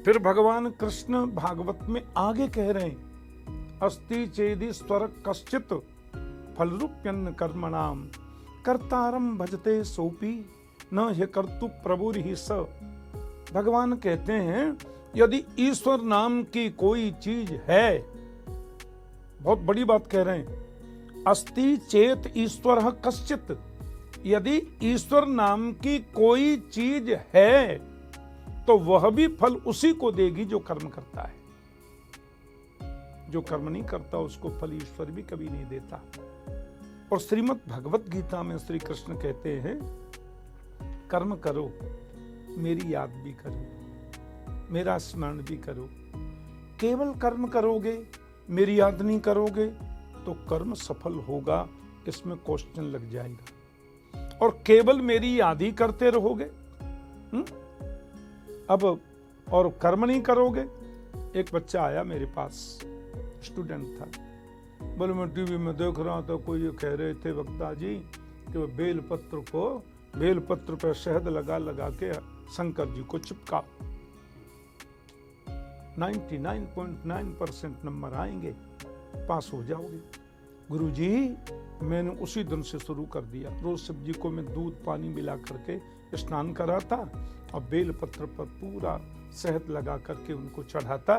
फिर भगवान कृष्ण भागवत में आगे कह रहे हैं, अस्ति चेदि स्वर कश्चित फलरूप्यन्न कर्मणाम कर्तारम भजते सोपी न ह्यकर्तु प्रभुर्हि स। भगवान कहते हैं यदि ईश्वर नाम की कोई चीज है, बहुत बड़ी बात कह रहे हैं, अस्ति चेत ईश्वर कश्चित, यदि ईश्वर नाम की कोई चीज है तो वह भी फल उसी को देगी जो कर्म करता है। जो कर्म नहीं करता उसको फल ईश्वर भी कभी नहीं देता। और श्रीमद् भगवत गीता में श्री कृष्ण कहते हैं कर्म करो, मेरी याद भी करो, मेरा स्मरण भी करो। केवल कर्म करोगे, मेरी याद नहीं करोगे तो कर्म सफल होगा, इसमें क्वेश्चन लग जाएगा। और केवल मेरी याद ही करते रहोगे अब और कर्म नहीं करोगे। एक बच्चा आया मेरे पास, स्टूडेंट था, बोले मैं टीवी में देख रहा था, कोई ये कह रहे थे वक्ता जी कि वो बेल पत्र पर शहद लगा लगा के शंकर जी को चिपकाओ, 99.9% नंबर आएंगे, पास हो जाओगे। गुरुजी मैंने उसी दिन से शुरू कर दिया, रोज सब्जी को मैं दूध पानी मिला करके स्नान कराता और बेल पत्र पर पूरा शहद लगा करके उनको चढ़ाता।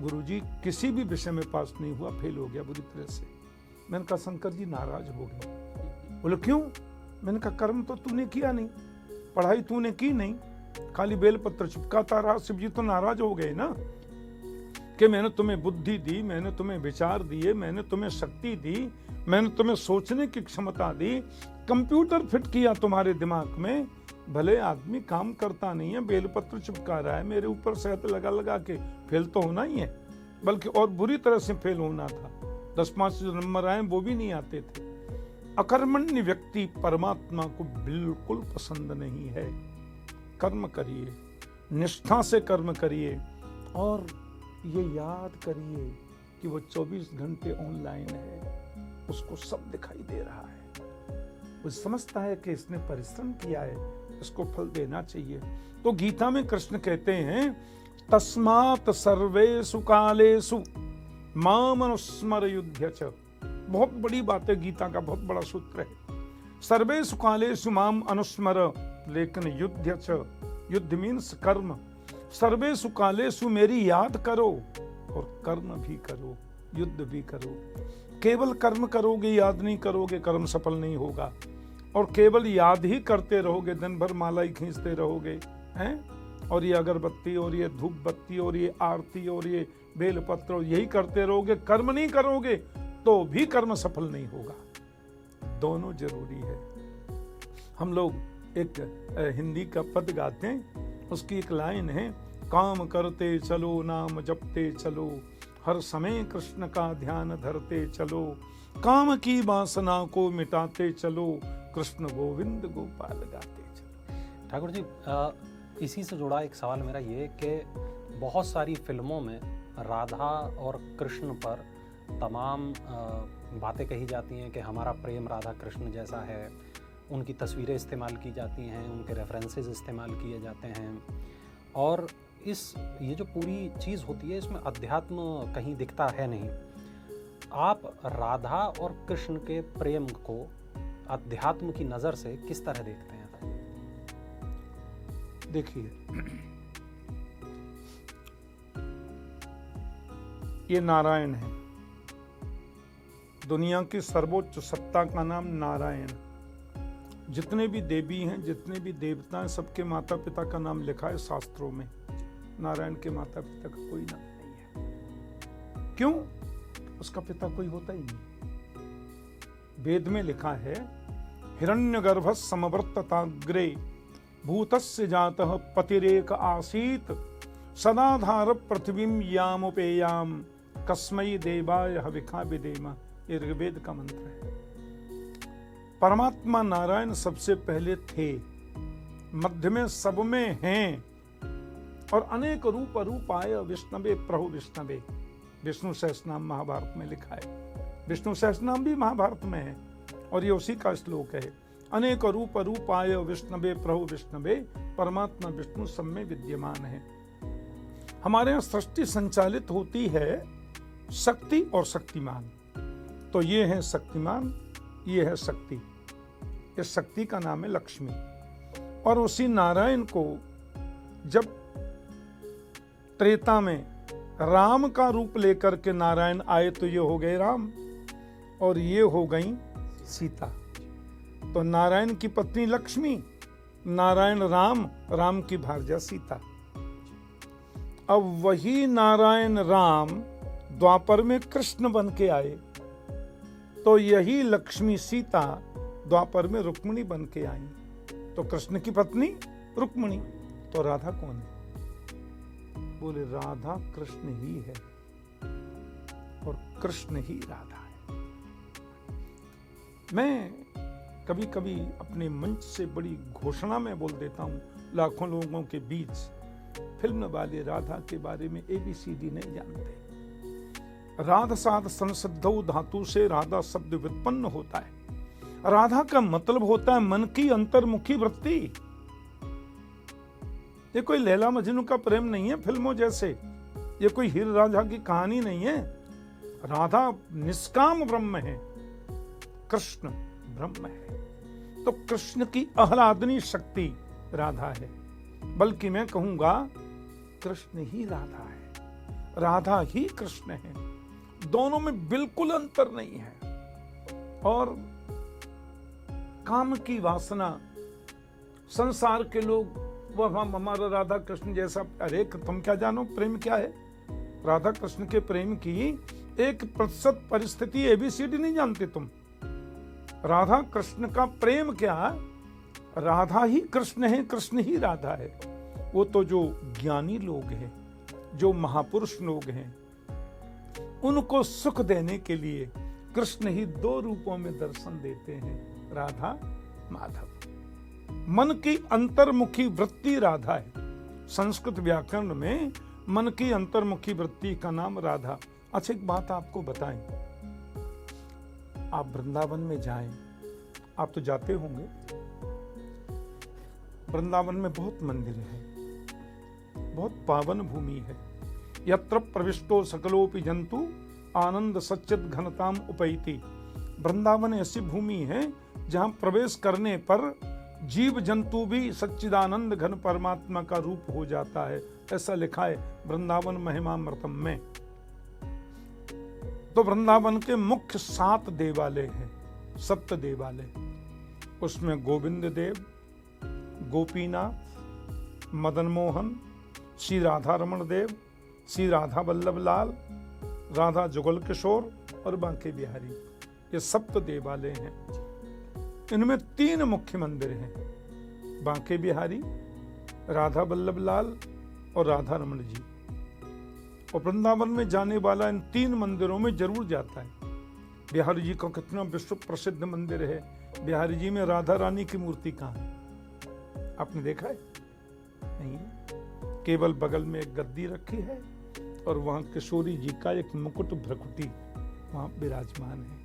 गुरुजी किसी भी विषय में पास नहीं हुआ, फेल हो गया बुरी तरह से। मैंने कहा शंकर जी नाराज हो गए। बोले क्यों? मैंने कहा कर्म तो तूने किया नहीं, पढ़ाई तूने की नहीं, खाली बेल पत्र चिपकाता रहा। शिव जी तो नाराज हो गए ना कि मैंने तुम्हें बुद्धि दी, मैंने तुम्हें विचार दिए, मैंने तुम्हें शक्ति दी, मैंने तुम्हें सोचने की क्षमता दी, कंप्यूटर फिट किया तुम्हारे दिमाग में। भले आदमी काम करता नहीं है, बेलपत्र चिपका रहा है, मेरे ऊपर शहद लगा लगा के फेल तो होना ही है, बल्कि और बुरी तरह से फेल होना था। 10-5 जो नंबर आए वो भी नहीं आते थे। अकर्मण्य व्यक्ति परमात्मा को बिल्कुल पसंद नहीं है। कर्म करिए, निष्ठा से कर्म करिए और ये याद करिए कि वो 24 घंटे ऑनलाइन है, उसको सब दिखाई दे रहा है, वो समझता है कि इसने परिश्रम किया है, इसको फल देना चाहिए। तो गीता में कृष्ण कहते हैं तस्मात् सर्वेषु कालेषु माम अनुस्मर युध्य च। बहुत बड़ी बात है, गीता का बहुत बड़ा सूत्र है। सर्वेषु कालेषु माम अनुस्मर, लेकिन युध्य च, युद्ध मीन्स कर्म। सर्वेषु कालेषु मेरी याद करो और कर्म भी करो, युद्ध भी करो। केवल कर्म करोगे, याद नहीं करोगे, कर्म सफल नहीं होगा। और केवल याद ही करते रहोगे, दिन भर माला ही खींचते रहोगे हैं, और ये अगरबत्ती और ये धूप बत्ती और ये आरती और ये बेलपत्र यही करते रहोगे, कर्म नहीं करोगे तो भी कर्म सफल नहीं होगा। दोनों जरूरी है। हम लोग एक हिंदी का पद गाते हैं, उसकी एक लाइन है, काम करते चलो नाम जपते चलो, हर समय कृष्ण का ध्यान धरते चलो, काम की वासना को मिटाते चलो, कृष्ण गोविंद गोपाल गाते चलो। ठाकुर जी इसी से जुड़ा एक सवाल मेरा ये कि बहुत सारी फिल्मों में राधा और कृष्ण पर तमाम बातें कही जाती हैं कि हमारा प्रेम राधा कृष्ण जैसा है, उनकी तस्वीरें इस्तेमाल की जाती हैं, उनके रेफरेंसेस इस्तेमाल किए जाते हैं, और ये जो पूरी चीज़ होती है इसमें अध्यात्म कहीं दिखता है नहीं। आप राधा और कृष्ण के प्रेम को अध्यात्म की नजर से किस तरह देखते हैं? देखिए, ये नारायण है। दुनिया की सर्वोच्च सत्ता का नाम नारायण। जितने भी देवी हैं, जितने भी देवता हैं, सबके माता पिता का नाम लिखा है शास्त्रों में। नारायण के माता पिता का कोई नाम नहीं है। क्यों? उसका पिता कोई होता ही नहीं। वेद में लिखा है, हिरण्यगर्भ समवर्तताग्रे भूतस्य जातः पतिरेक आसीत सदाधार पृथ्वीं यामुपेयाम कस्मै देवाय हविखा विदेमा। ये ऋग्वेद का मंत्र है। परमात्मा नारायण सबसे पहले थे, मध्य में सब में हैं, और अनेक रूप रूपाय विष्णवे प्रभु विष्णवे। विष्णु सहस्रनाम महाभारत में लिखा है। विष्णु सहस्रनाम भी महाभारत में है और ये उसी का श्लोक है। अनेक रूप रूपाय विष्णवे प्रभु विष्णवे, परमात्मा विष्णु सब में विद्यमान है। हमारे यहाँ सृष्टि संचालित होती है शक्ति और शक्तिमान। तो ये है शक्तिमान, ये है शक्ति। इस शक्ति का नाम है लक्ष्मी। और उसी नारायण को जब त्रेता में राम का रूप लेकर के नारायण आए तो ये हो गए राम और ये हो गई सीता। तो नारायण की पत्नी लक्ष्मी, नारायण राम, राम की भार्या सीता। अब वही नारायण राम द्वापर में कृष्ण बन के आए, तो यही लक्ष्मी सीता द्वापर में रुक्मिणी बन के आई। तो कृष्ण की पत्नी रुक्मिणी। तो राधा कौन है? बोले राधा कृष्ण ही है और कृष्ण ही राधा है। मैं कभी कभी अपने मंच से बड़ी घोषणा में बोल देता हूं, लाखों लोगों के बीच फिल्म वाले राधा के बारे में ABCD नहीं जानते। राध साध संसिद्धौ धातु से राधा शब्द व्युत्पन्न होता है। राधा का मतलब होता है मन की अंतर्मुखी वृत्ति। ये कोई लैला मजनू का प्रेम नहीं है फिल्मों जैसे, ये कोई हीर रांझा की कहानी नहीं है। राधा निष्काम ब्रह्म है, कृष्ण ब्रह्म है। तो कृष्ण की आह्लादनी शक्ति राधा है, बल्कि मैं कहूंगा कृष्ण ही राधा है, राधा ही कृष्ण है। दोनों में बिल्कुल अंतर नहीं है। और काम की वासना, संसार के लोग वह हमारा राधा कृष्ण जैसा, अरे तुम क्या जानो प्रेम क्या है? राधा कृष्ण के प्रेम की 1% परिस्थिति ABCD नहीं जानते तुम। राधा कृष्ण का प्रेम क्या? राधा ही कृष्ण है, कृष्ण ही राधा है। वो तो जो ज्ञानी लोग हैं, जो महापुरुष लोग हैं, उनको सुख देने के लिए कृष्ण ही 2 रूपों में दर्शन देते हैं, राधा माधव। मन की अंतर्मुखी वृत्ति राधा है। संस्कृत व्याकरण में मन की अंतर्मुखी वृत्ति का नाम राधा। अच्छा, एक बात आपको बताएं, आप वृंदावन में जाएं, आप तो जाते होंगे। वृंदावन में बहुत मंदिर है, बहुत पावन भूमि है। यत्र प्रविष्टो सकलोपि जंतु आनंद सच्चित घनताम उपैति। वृंदावन ऐसी भूमि है जहां प्रवेश करने पर जीव जंतु भी सच्चिदानंद घन परमात्मा का रूप हो जाता है, ऐसा लिखा है वृंदावन महिमामृतम में। तो वृंदावन के मुख्य 7 देवालय हैं, 7 देवालय। उसमें गोविंद देव, गोपीनाथ, मदन मोहन, श्री राधा रमण देव, श्री राधा वल्लभ लाल, राधा जुगल किशोर और बांके बिहारी, ये 7 देवालय हैं। इनमें 3 मुख्य मंदिर हैं, बांके बिहारी, राधा वल्लभ लाल और राधा रमण जी। और वृंदावन में जाने वाला इन 3 मंदिरों में जरूर जाता है। बिहारी जी का कितना विश्व प्रसिद्ध मंदिर है। बिहारी जी में राधा रानी की मूर्ति कहाँ है? आपने देखा है? नहीं है। केवल बगल में एक गद्दी रखी है और वहां किशोरी जी का एक मुकुट भ्रकुटी वहां विराजमान है।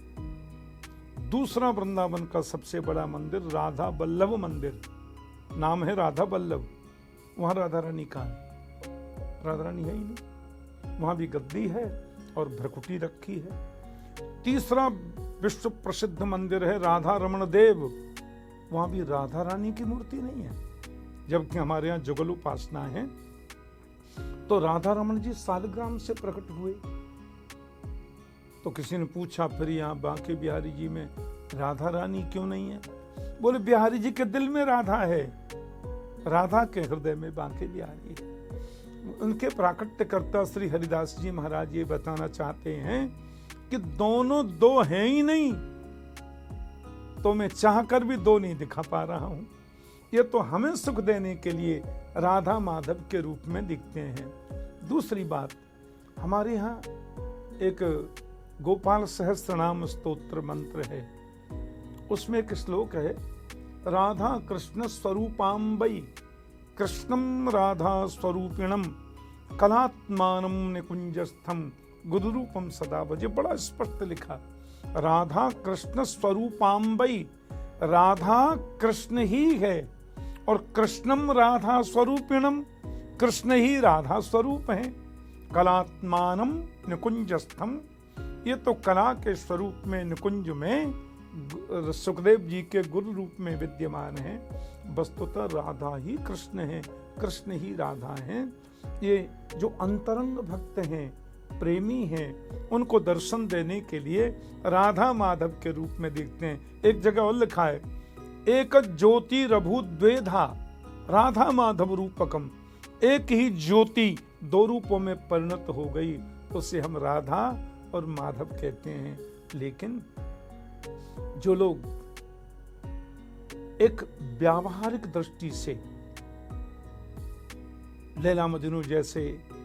दूसरा वृंदावन का सबसे बड़ा मंदिर राधा वल्लभ मंदिर, नाम है राधा वल्लभ। वहां राधा रानी कहाँ है? राधा रानी है ही नहीं। वहां भी गद्दी है और भ्रकुटी रखी है। तीसरा विश्व प्रसिद्ध मंदिर है राधा रमण देव, वहां भी राधा रानी की मूर्ति नहीं है, जबकि हमारे यहाँ जुगल उपासना है। तो राधा रमण जी सालग्राम से प्रकट हुए। तो किसी ने पूछा फिर यहाँ बांके बिहारी जी में राधा रानी क्यों नहीं है? बोले बिहारी जी के दिल में राधा है, राधा के हृदय में बांके बिहारी है। उनके प्राकट्यकर्ता श्री हरिदास जी महाराज ये बताना चाहते हैं कि दोनों दो हैं ही नहीं, तो मैं चाहकर भी दो नहीं दिखा पा रहा हूं। ये तो हमें सुख देने के लिए राधा माधव के रूप में दिखते हैं। दूसरी बात, हमारे यहाँ एक गोपाल सहस्त्रनाम स्तोत्र मंत्र है, उसमें एक श्लोक है, राधा कृष्ण स्वरूपाम्बई कृष्णम राधा स्वरूपिणम कलात्मानम निकुंजस्थम गुरुरूपम सदा भजे। बड़ा स्पष्ट लिखा, राधा कृष्ण स्वरूपाम्बई, राधा कृष्ण ही है और कृष्णम राधा स्वरूपिणम, कृष्ण ही राधा स्वरूप है। कलात्मानम निकुंजस्थम, ये तो कला के स्वरूप में निकुंज में सुखदेव जी के गुरु रूप में विद्यमान है। वस्तुतः राधा ही कृष्ण है, कृष्ण ही राधा है। ये जो अंतरंग भक्त हैं, प्रेमी हैं, उनको दर्शन देने के लिए राधा माधव के रूप में देखते हैं। एक जगह और लिखा है, एक ज्योति रभु द्वेधा राधा माधव रूपकम, एक ही ज्योति दो रूपों में परिणत हो गई, उसे हम राधा और माधव कहते हैं। लेकिन जो लोग एक व्यावहारिक दृष्टि से लैला मजनू जैसे,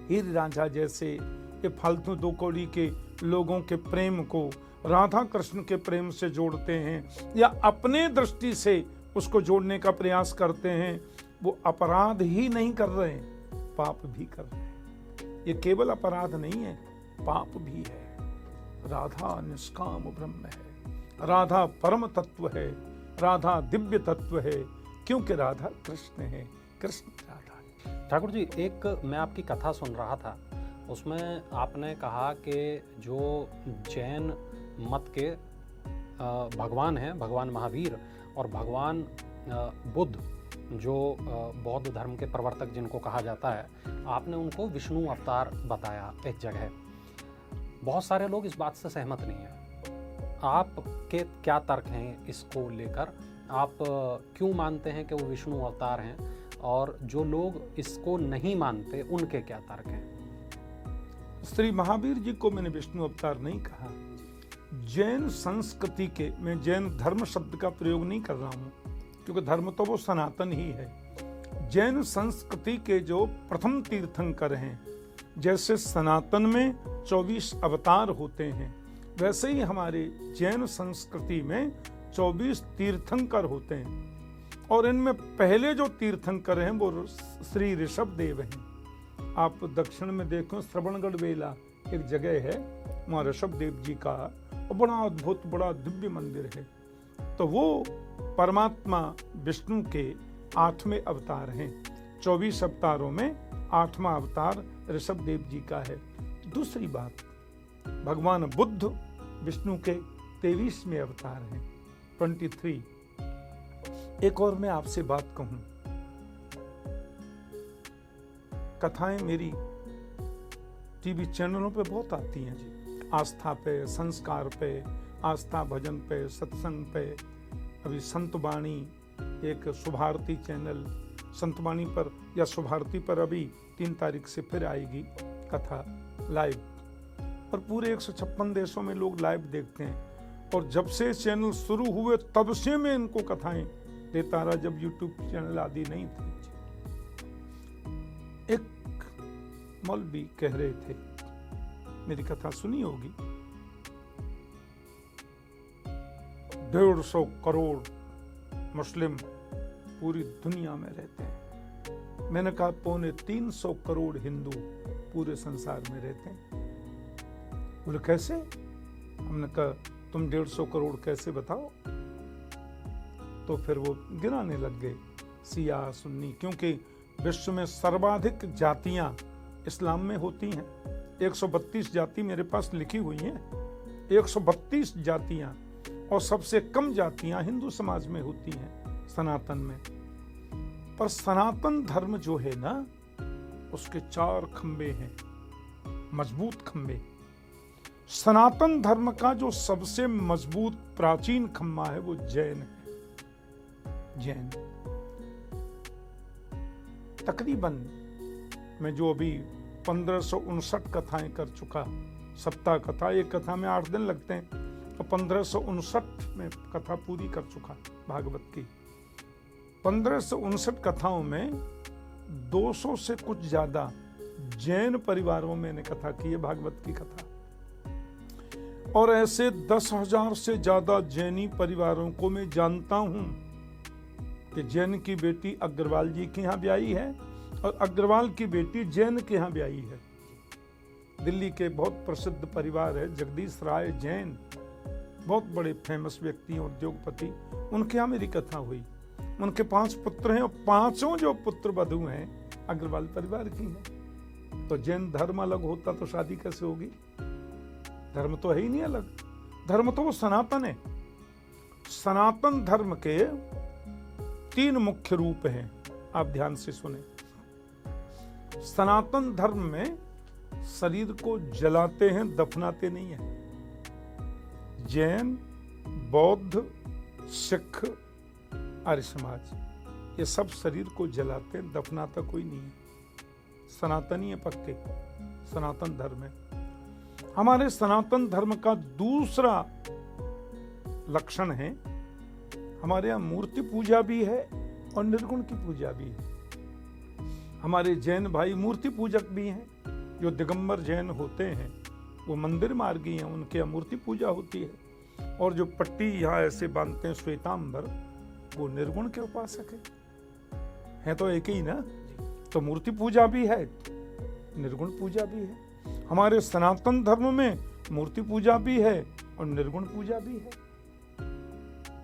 हीर रांझा जैसे ये फालतू दो कौड़ी के लोगों के प्रेम को राधा कृष्ण के प्रेम से जोड़ते हैं या अपने दृष्टि से उसको जोड़ने का प्रयास करते हैं, वो अपराध ही नहीं कर रहे हैं, पाप भी कर रहे हैं। ये केवल अपराध नहीं है, पाप भी है। राधा निष्काम ब्रह्म है, राधा परम तत्व है, राधा दिव्य तत्व है, क्योंकि राधा कृष्ण है, कृष्ण राधा है। ठाकुर जी, एक मैं आपकी कथा सुन रहा था, उसमें आपने कहा कि जो जैन मत के भगवान हैं, भगवान महावीर और भगवान बुद्ध, जो बौद्ध धर्म के प्रवर्तक जिनको कहा जाता है, आपने उनको विष्णु अवतार बताया एक जगह। बहुत सारे लोग इस बात से सहमत नहीं हैं। आपके क्या तर्क हैं इसको लेकर? आप क्यों मानते हैं कि वो विष्णु अवतार हैं, और जो लोग इसको नहीं मानते उनके क्या तर्क हैं? श्री महावीर जी को मैंने विष्णु अवतार नहीं कहा। जैन संस्कृति के, मैं जैन धर्म शब्द का प्रयोग नहीं कर रहा हूं, क्योंकि धर्म तो वो सनातन ही है। जैन संस्कृति के जो प्रथम तीर्थंकर हैं, जैसे सनातन में 24 अवतार होते हैं, वैसे ही हमारे जैन संस्कृति में 24 तीर्थंकर होते हैं। और इनमें पहले जो तीर्थंकर हैं वो श्री ऋषभ देव हैं। आप दक्षिण में देखो, श्रवणगढ़ वेला एक जगह है, वहाँ ऋषभ देव जी का बड़ा अद्भुत, बड़ा दिव्य मंदिर है। तो वो परमात्मा विष्णु के 8वें अवतार हैं। 24 अवतारों में 8वां अवतार ऋषभ देव जी का है। दूसरी बात, भगवान बुद्ध विष्णु के 23वें अवतार हैं, 23। एक और मैं आपसे बात कहूं, कथाएं मेरी टीवी चैनलों पे बहुत आती हैं जी, आस्था पे, संस्कार पे, आस्था भजन पे, सत्संग पे। अभी संतवाणी, एक शुभारती चैनल, संतवाणी पर या शुभारती पर अभी 3 तारीख से फिर आएगी कथा लाइव, और पूरे 156 देशों में लोग लाइव देखते हैं। और जब से चैनल शुरू हुए तब से मैं इनको कथाएं देता रहा, जब यूट्यूब चैनल आदि नहीं थे। एक मौलवी कह रहे थे, मेरी कथा सुनी होगी, 150 करोड़ मुस्लिम पूरी दुनिया में रहते हैं। मैंने कहा 350 करोड़ हिंदू पूरे संसार में रहते हैं। बोले कैसे? हमने कहा तुम 150 करोड़ कैसे बताओ? तो फिर वो गिनाने लग गए, सिया सुन्नी, क्योंकि विश्व में सर्वाधिक जातियां इस्लाम में होती हैं। 132 जाति मेरे पास लिखी हुई हैं, 132 जातियां और सबसे कम जातियां हिंदू समाज में होती हैं सनातन में। पर सनातन धर्म जो है ना, उसके 4 खंबे हैं, मजबूत खंबे। सनातन धर्म का जो सबसे मजबूत प्राचीन खंबा है वो जैन है। जैन तकरीबन मैं जो अभी 1559 कथाएं कर चुका, सप्ताह कथा, एक कथा में 8 दिन लगते हैं, तो 1559 में कथा पूरी कर चुका भागवत की। 1559 कथाओं में 200 से कुछ ज्यादा जैन परिवारों में मैंने कथा की है, भागवत की कथा। और ऐसे 10,000 से ज्यादा जैनी परिवारों को मैं जानता हूं कि जैन की बेटी अग्रवाल जी के यहाँ ब्याही है और अग्रवाल की बेटी जैन के यहाँ ब्याही है। दिल्ली के बहुत प्रसिद्ध परिवार है, जगदीश राय जैन, बहुत बड़े फेमस व्यक्ति हैं, उद्योगपति। उनके यहाँ मेरी कथा हुई। उनके 5 पुत्र हैं और 5 जो पुत्र वधू हैं अग्रवाल परिवार की हैं। तो जैन धर्म अलग होता तो शादी कैसे होगी? धर्म तो है ही नहीं अलग, धर्म तो वो सनातन है। सनातन धर्म के 3 मुख्य रूप हैं, आप ध्यान से सुने। सनातन धर्म में शरीर को जलाते हैं, दफनाते नहीं है। जैन, बौद्ध, सिख, आर्य समाज, ये सब शरीर को जलाते हैं, दफनाता कोई नहीं है। सनातनी है पक्के, सनातन धर्म है। हमारे सनातन धर्म का दूसरा लक्षण है, हमारे यहाँ मूर्ति पूजा भी है और निर्गुण की पूजा भी है। हमारे जैन भाई मूर्ति पूजक भी हैं। जो दिगंबर जैन होते हैं वो मंदिर मार्गी हैं, उनके यहाँ मूर्ति पूजा होती है। और जो पट्टी यहाँ ऐसे बांधते हैं श्वेतांबर, वो निर्गुण के उपासक है तो एक ही ना। तो मूर्ति पूजा भी है, निर्गुण पूजा भी है। हमारे सनातन धर्म में मूर्ति पूजा भी है और निर्गुण पूजा भी है।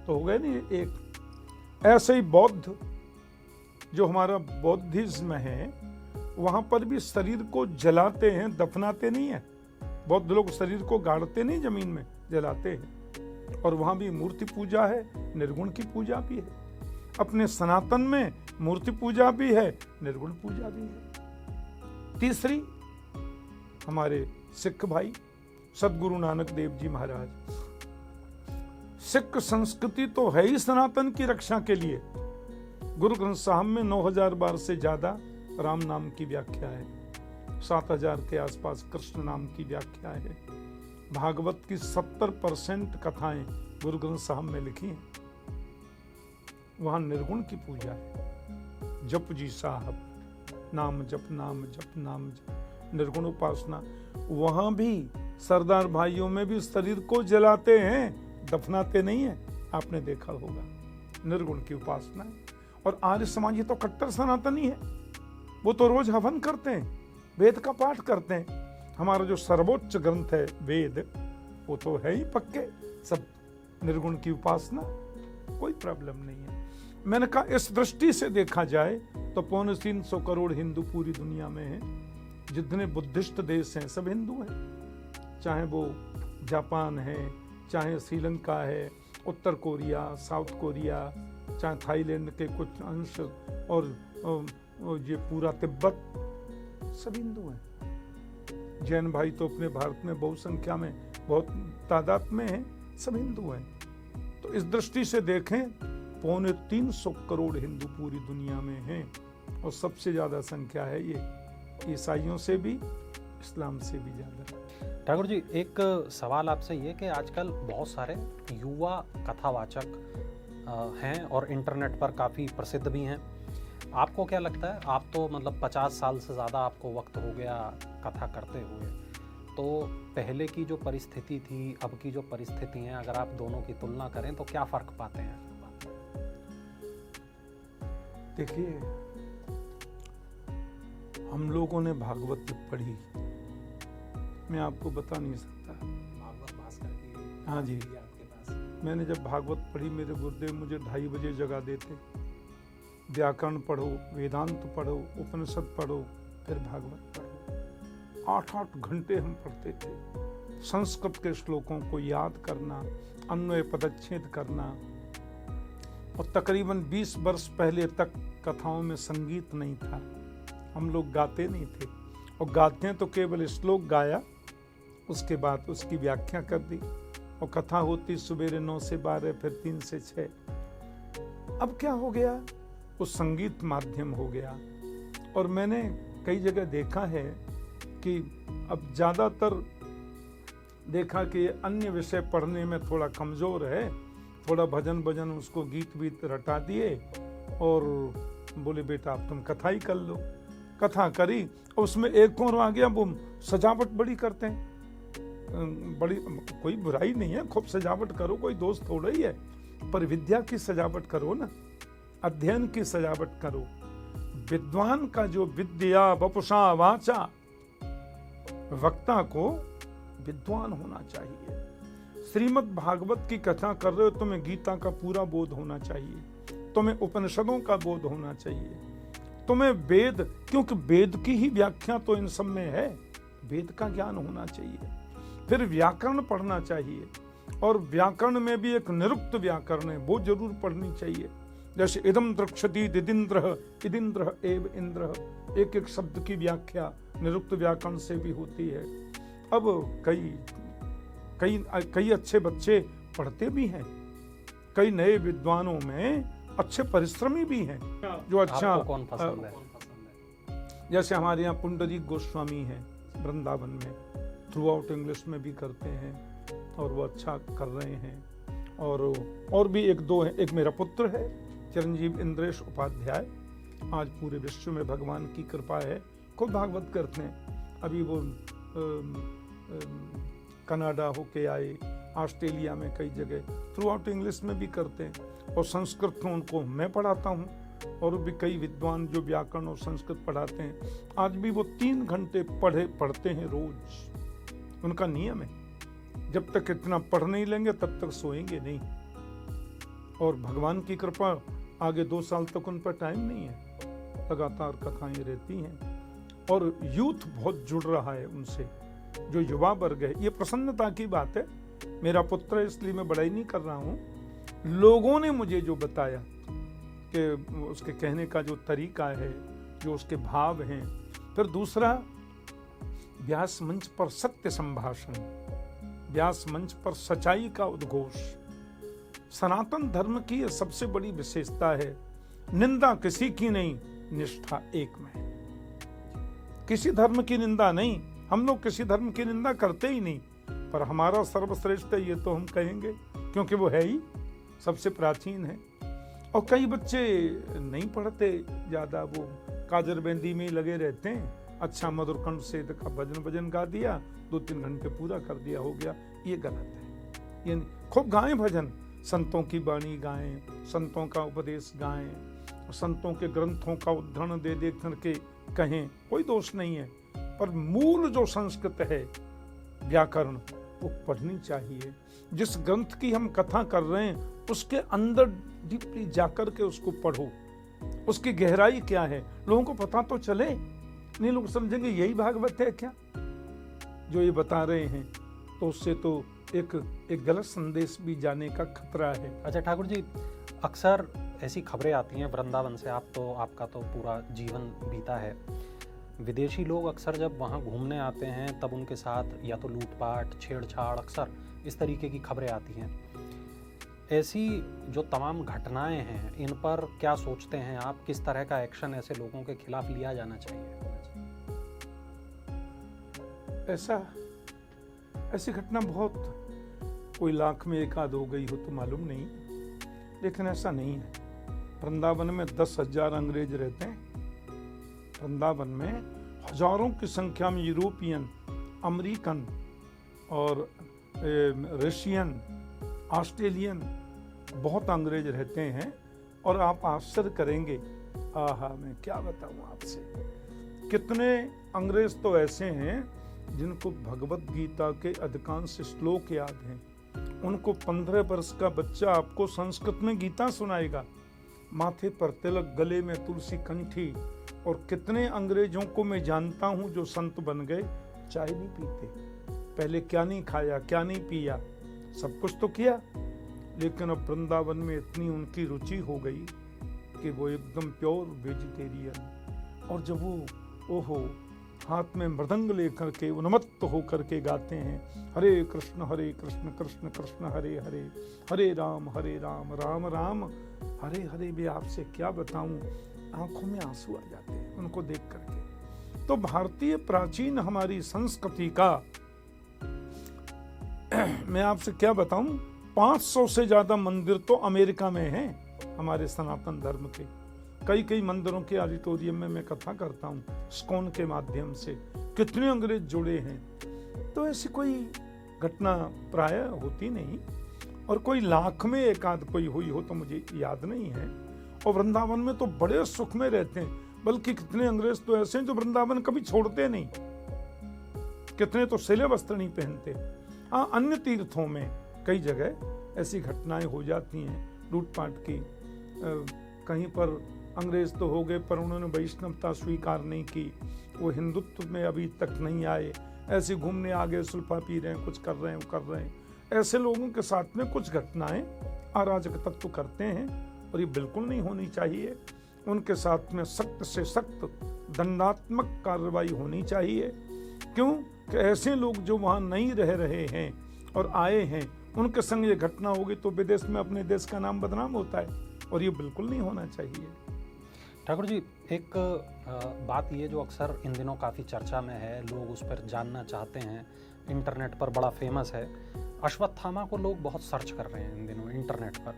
तो हो गए नहीं एक। ऐसे ही बौद्ध, जो हमारा बौद्धिज्म है, वहां पर भी शरीर को जलाते हैं, दफनाते नहीं है। बौद्ध लोग शरीर को गाड़ते नहीं, जमीन में जलाते हैं। और वहां भी मूर्ति पूजा है, निर्गुण की पूजा भी है। अपने सनातन में मूर्ति पूजा भी है, निर्गुण पूजा भी है। तीसरी, हमारे सिख भाई सदगुरु नानक देव जी महाराज। सिख संस्कृति तो है ही सनातन की रक्षा के लिए। गुरु ग्रंथ साहब में 9,000 बार से ज्यादा राम नाम की व्याख्या है, 7,000 के आसपास कृष्ण नाम की व्याख्या है। भागवत की 70% कथाएं गुरु ग्रंथ साहब में लिखी हैं। वहां निर्गुण की पूजा है। जप जी साहब, नाम जप, नाम जप, नाम जप, निर्गुण उपासना। वहां भी सरदार भाइयों में भी शरीर को जलाते हैं, दफनाते नहीं है, आपने देखा होगा। निर्गुण की उपासना है। और आर्य समाज ये तो कट्टर सनातनी है, वो तो रोज हवन करते हैं, वेद का पाठ करते हैं। हमारा जो सर्वोच्च ग्रंथ है वेद, वो तो है ही पक्के सब निर्गुण की उपासना, कोई प्रॉब्लम नहीं है। मैंने कहा इस दृष्टि से देखा जाए तो 350 करोड़ हिंदू पूरी दुनिया में है। जितने बुद्धिस्ट देश हैं सब हिंदू हैं, चाहे वो जापान है, चाहे श्रीलंका है, उत्तर कोरिया, साउथ कोरिया, चाहे थाईलैंड के कुछ अंश और ये पूरा तिब्बत, सब हिंदू हैं। जैन भाई तो अपने भारत में बहुत संख्या में, बहुत तादाद में हैं, सब हिंदू हैं। तो इस दृष्टि से देखें 350 करोड़ हिंदू पूरी दुनिया में हैं और सबसे ज्यादा संख्या है ये ईसाइयों से भी, इस्लाम से भी ज्यादा। ठाकुर जी, एक सवाल आपसे ये कि आजकल बहुत सारे युवा कथावाचक हैं और इंटरनेट पर काफ़ी प्रसिद्ध भी हैं। आपको क्या लगता है, आप तो मतलब 50 साल से ज़्यादा आपको वक्त हो गया कथा करते हुए, तो पहले की जो परिस्थिति थी, अब की जो परिस्थिति है, अगर आप दोनों की तुलना करें तो क्या फ़र्क पाते हैं? देखिए, हम लोगों ने भागवत पढ़ी, मैं आपको बता नहीं सकता। भागवत भास्कर की, हाँ जी, आपके पास मैंने जब भागवत पढ़ी, मेरे गुरुदेव मुझे 2:30 बजे जगा देते। व्याकरण पढ़ो, वेदांत पढ़ो, उपनिषद पढ़ो, फिर भागवत पढ़ो। 8-8 घंटे हम पढ़ते थे। संस्कृत के श्लोकों को याद करना, अन्वय पदच्छेद करना। और तकरीबन 20 वर्ष पहले तक कथाओं में संगीत नहीं था, हम लोग गाते नहीं थे, और गाते हैं तो केवल श्लोक गाया, उसके बाद उसकी व्याख्या कर दी, और कथा होती सवेरे 9 से 12, फिर 3 से 6। अब क्या हो गया, वो संगीत माध्यम हो गया। और मैंने कई जगह देखा है कि अब ज़्यादातर देखा कि अन्य विषय पढ़ने में थोड़ा कमज़ोर है, थोड़ा भजन भजन उसको गीत वीत रटा दिए और बोले बेटा अब तुम कथा ही कर लो। कथा करी और उसमें एक और आ गया, वो सजावट बड़ी करते हैं, बड़ी कोई बुराई नहीं है, खूब सजावट करो, कोई दोस्त थोड़ा ही है, पर विद्या की सजावट करो ना, अध्ययन की सजावट करो। विद्वान का जो विद्या वपुषा वाचा, वक्ता को विद्वान होना चाहिए। श्रीमद् भागवत की कथा कर रहे हो, तुम्हें गीता का पूरा बोध होना चाहिए, तुम्हें उपनिषदों का बोध होना चाहिए, तुम्हें वेद, क्योंकि वेद की ही व्याख्या तो इन सब में है, वेद का ज्ञान होना चाहिए। फिर व्याकरण पढ़ना चाहिए, और व्याकरण में भी एक निरुक्त व्याकरण है, वो जरूर पढ़नी चाहिए। जैसे इदम द्रक्षति दिदिंद्र, इदिंद्र एव इंद्र, एक एक शब्द की व्याख्या निरुक्त व्याकरण से भी होती है। अब कई अच्छे बच्चे पढ़ते भी हैं, कई नए विद्वानों में अच्छे परिश्रमी भी हैं जो अच्छा। आपको कौन पसंद है? जैसे हमारे यहाँ पुंडरीक गोस्वामी हैं वृंदावन में, थ्रू आउट इंग्लिश में भी करते हैं और वो अच्छा कर रहे हैं। और भी एक दो हैं, एक मेरा पुत्र है चिरंजीव इंद्रेश उपाध्याय, आज पूरे विश्व में भगवान की कृपा है, खूब भागवत करते हैं। अभी वो कनाडा होके आए, ऑस्ट्रेलिया में कई जगह, थ्रू आउट इंग्लिश में भी करते हैं। और संस्कृत को उनको मैं पढ़ाता हूँ, और भी कई विद्वान जो व्याकरण और संस्कृत पढ़ाते हैं, आज भी वो 3 घंटे पढ़ते हैं रोज, उनका नियम है। जब तक इतना पढ़ नहीं लेंगे तब तक सोएंगे नहीं। और भगवान की कृपा, आगे 2 साल तक उन पर टाइम नहीं है, लगातार कथाएं रहती हैं। और यूथ बहुत जुड़ रहा है उनसे, जो युवा वर्ग है। ये प्रसन्नता की बात है। मेरा पुत्र है इसलिए मैं बड़ाई नहीं कर रहा हूँ, लोगों ने मुझे जो बताया कि उसके कहने का जो तरीका है, जो उसके भाव हैं। फिर दूसरा, व्यास मंच पर सत्य संभाषण, व्यास मंच पर सच्चाई का उद्घोष। सनातन धर्म की यह सबसे बड़ी विशेषता है, निंदा किसी की नहीं, निष्ठा एक में। किसी धर्म की निंदा नहीं, हम लोग किसी धर्म की निंदा करते ही नहीं, पर हमारा सर्वश्रेष्ठ है ये तो हम कहेंगे, क्योंकि वो है ही सबसे प्राचीन है। और कई बच्चे नहीं पढ़ते ज्यादा, वो काजरबंदी में लगे रहते हैं, अच्छा मधुर कंठ से भजन गा दिया, 2-3 घंटे पूरा कर दिया, हो गया। ये गलत है। ये खूब गाएं भजन, संतों की वाणी गाएं, संतों का उपदेश गाएं, संतों के ग्रंथों का उद्धरण दे दे करके कहें, कोई दोष नहीं है। पर मूल जो संस्कृत है व्याकरण, वो पढ़नी चाहिए। जिस ग्रंथ की हम कथा कर रहे हैं उसके अंदर डीपली जाकर के उसको पढ़ो, उसकी गहराई क्या है, लोगों को पता तो चले। नहीं लोग समझेंगे यही भागवत है क्या जो ये बता रहे हैं, तो उससे तो एक गलत संदेश भी जाने का खतरा है। अच्छा ठाकुर जी, अक्सर ऐसी खबरें आती हैं वृंदावन से, आपका तो पूरा जीवन बीता है। विदेशी लोग अक्सर जब वहाँ घूमने आते हैं तब उनके साथ या तो लूटपाट, छेड़छाड़, अक्सर इस तरीके की खबरें आती हैं। ऐसी जो तमाम घटनाएं हैं, इन पर क्या सोचते हैं आप? किस तरह का एक्शन ऐसे लोगों के खिलाफ लिया जाना चाहिए? ऐसी घटना बहुत, कोई लाख में 1 आध हो गई हो तो मालूम नहीं, लेकिन ऐसा नहीं है। वृंदावन में 10,000 अंग्रेज रहते हैं। वृंदावन में हजारों की संख्या में यूरोपियन, अमेरिकन और रशियन, ऑस्ट्रेलियन बहुत अंग्रेज रहते हैं। और आप आश्चर्य करेंगे, आहा मैं क्या बताऊं आपसे, कितने अंग्रेज तो ऐसे हैं जिनको भगवत गीता के अधिकांश श्लोक याद हैं। उनको 15 वर्ष का बच्चा आपको संस्कृत में गीता सुनाएगा, माथे पर तिलक, गले में तुलसी कंठी। और कितने अंग्रेजों को मैं जानता हूं जो संत बन गए, चाय नहीं पीते, पहले क्या नहीं खाया, क्या नहीं पिया, सब कुछ तो किया, लेकिन अब वृंदावन में इतनी उनकी रुचि हो गई कि वो एकदम प्योर वेजिटेरियन। और जब वो ओहो हाथ में मृदंग लेकर के उन्मत्त होकर के गाते हैं, हरे कृष्ण कृष्ण कृष्ण हरे हरे, हरे राम राम राम हरे हरे, भी आपसे क्या बताऊं, आंखों में आंसू आ जाते हैं उनको देख करके। तो भारतीय प्राचीन हमारी संस्कृति का मैं आपसे क्या बताऊं, 500 से ज्यादा मंदिर तो अमेरिका में हैं हमारे सनातन धर्म के। कई मंदिरों के ऑडिटोरियम में मैं कथा करता हूँ स्कॉन के माध्यम से, कितने अंग्रेज जुड़े हैं। तो ऐसी कोई घटना प्राय होती नहीं, और कोई लाख में एक आध कोई हुई हो तो मुझे याद नहीं है। और वृंदावन में तो बड़े सुख में रहते हैं, बल्कि कितने अंग्रेज तो ऐसे हैं जो वृंदावन कभी छोड़ते नहीं, कितने तो सिले वस्त्र नहीं पहनते। हाँ, अन्य तीर्थों में कई जगह ऐसी घटनाएं हो जाती हैं लूटपाट की। कहीं पर अंग्रेज तो हो गए पर उन्होंने वैष्णवता स्वीकार नहीं की, वो हिंदुत्व में अभी तक नहीं आए, ऐसे घूमने आ गए, सुल्फा पी रहे हैं, कुछ कर रहे हैं, वो कर रहे हैं। ऐसे लोगों के साथ में कुछ घटनाएं अराजक तत्व करते हैं, और ये बिल्कुल नहीं होनी चाहिए। उनके साथ में सख्त से सख्त दंडात्मक कार्रवाई होनी चाहिए। क्यों कि ऐसे लोग जो वहाँ नहीं रह रहे हैं और आए हैं, उनके संग ये घटना होगी तो विदेश में अपने देश का नाम बदनाम होता है, और ये बिल्कुल नहीं होना चाहिए। ठाकुर जी, एक बात ये जो अक्सर इन दिनों काफ़ी चर्चा में है, लोग उस पर जानना चाहते हैं, इंटरनेट पर बड़ा फेमस है, अश्वत्थामा को लोग बहुत सर्च कर रहे हैं इन दिनों इंटरनेट पर।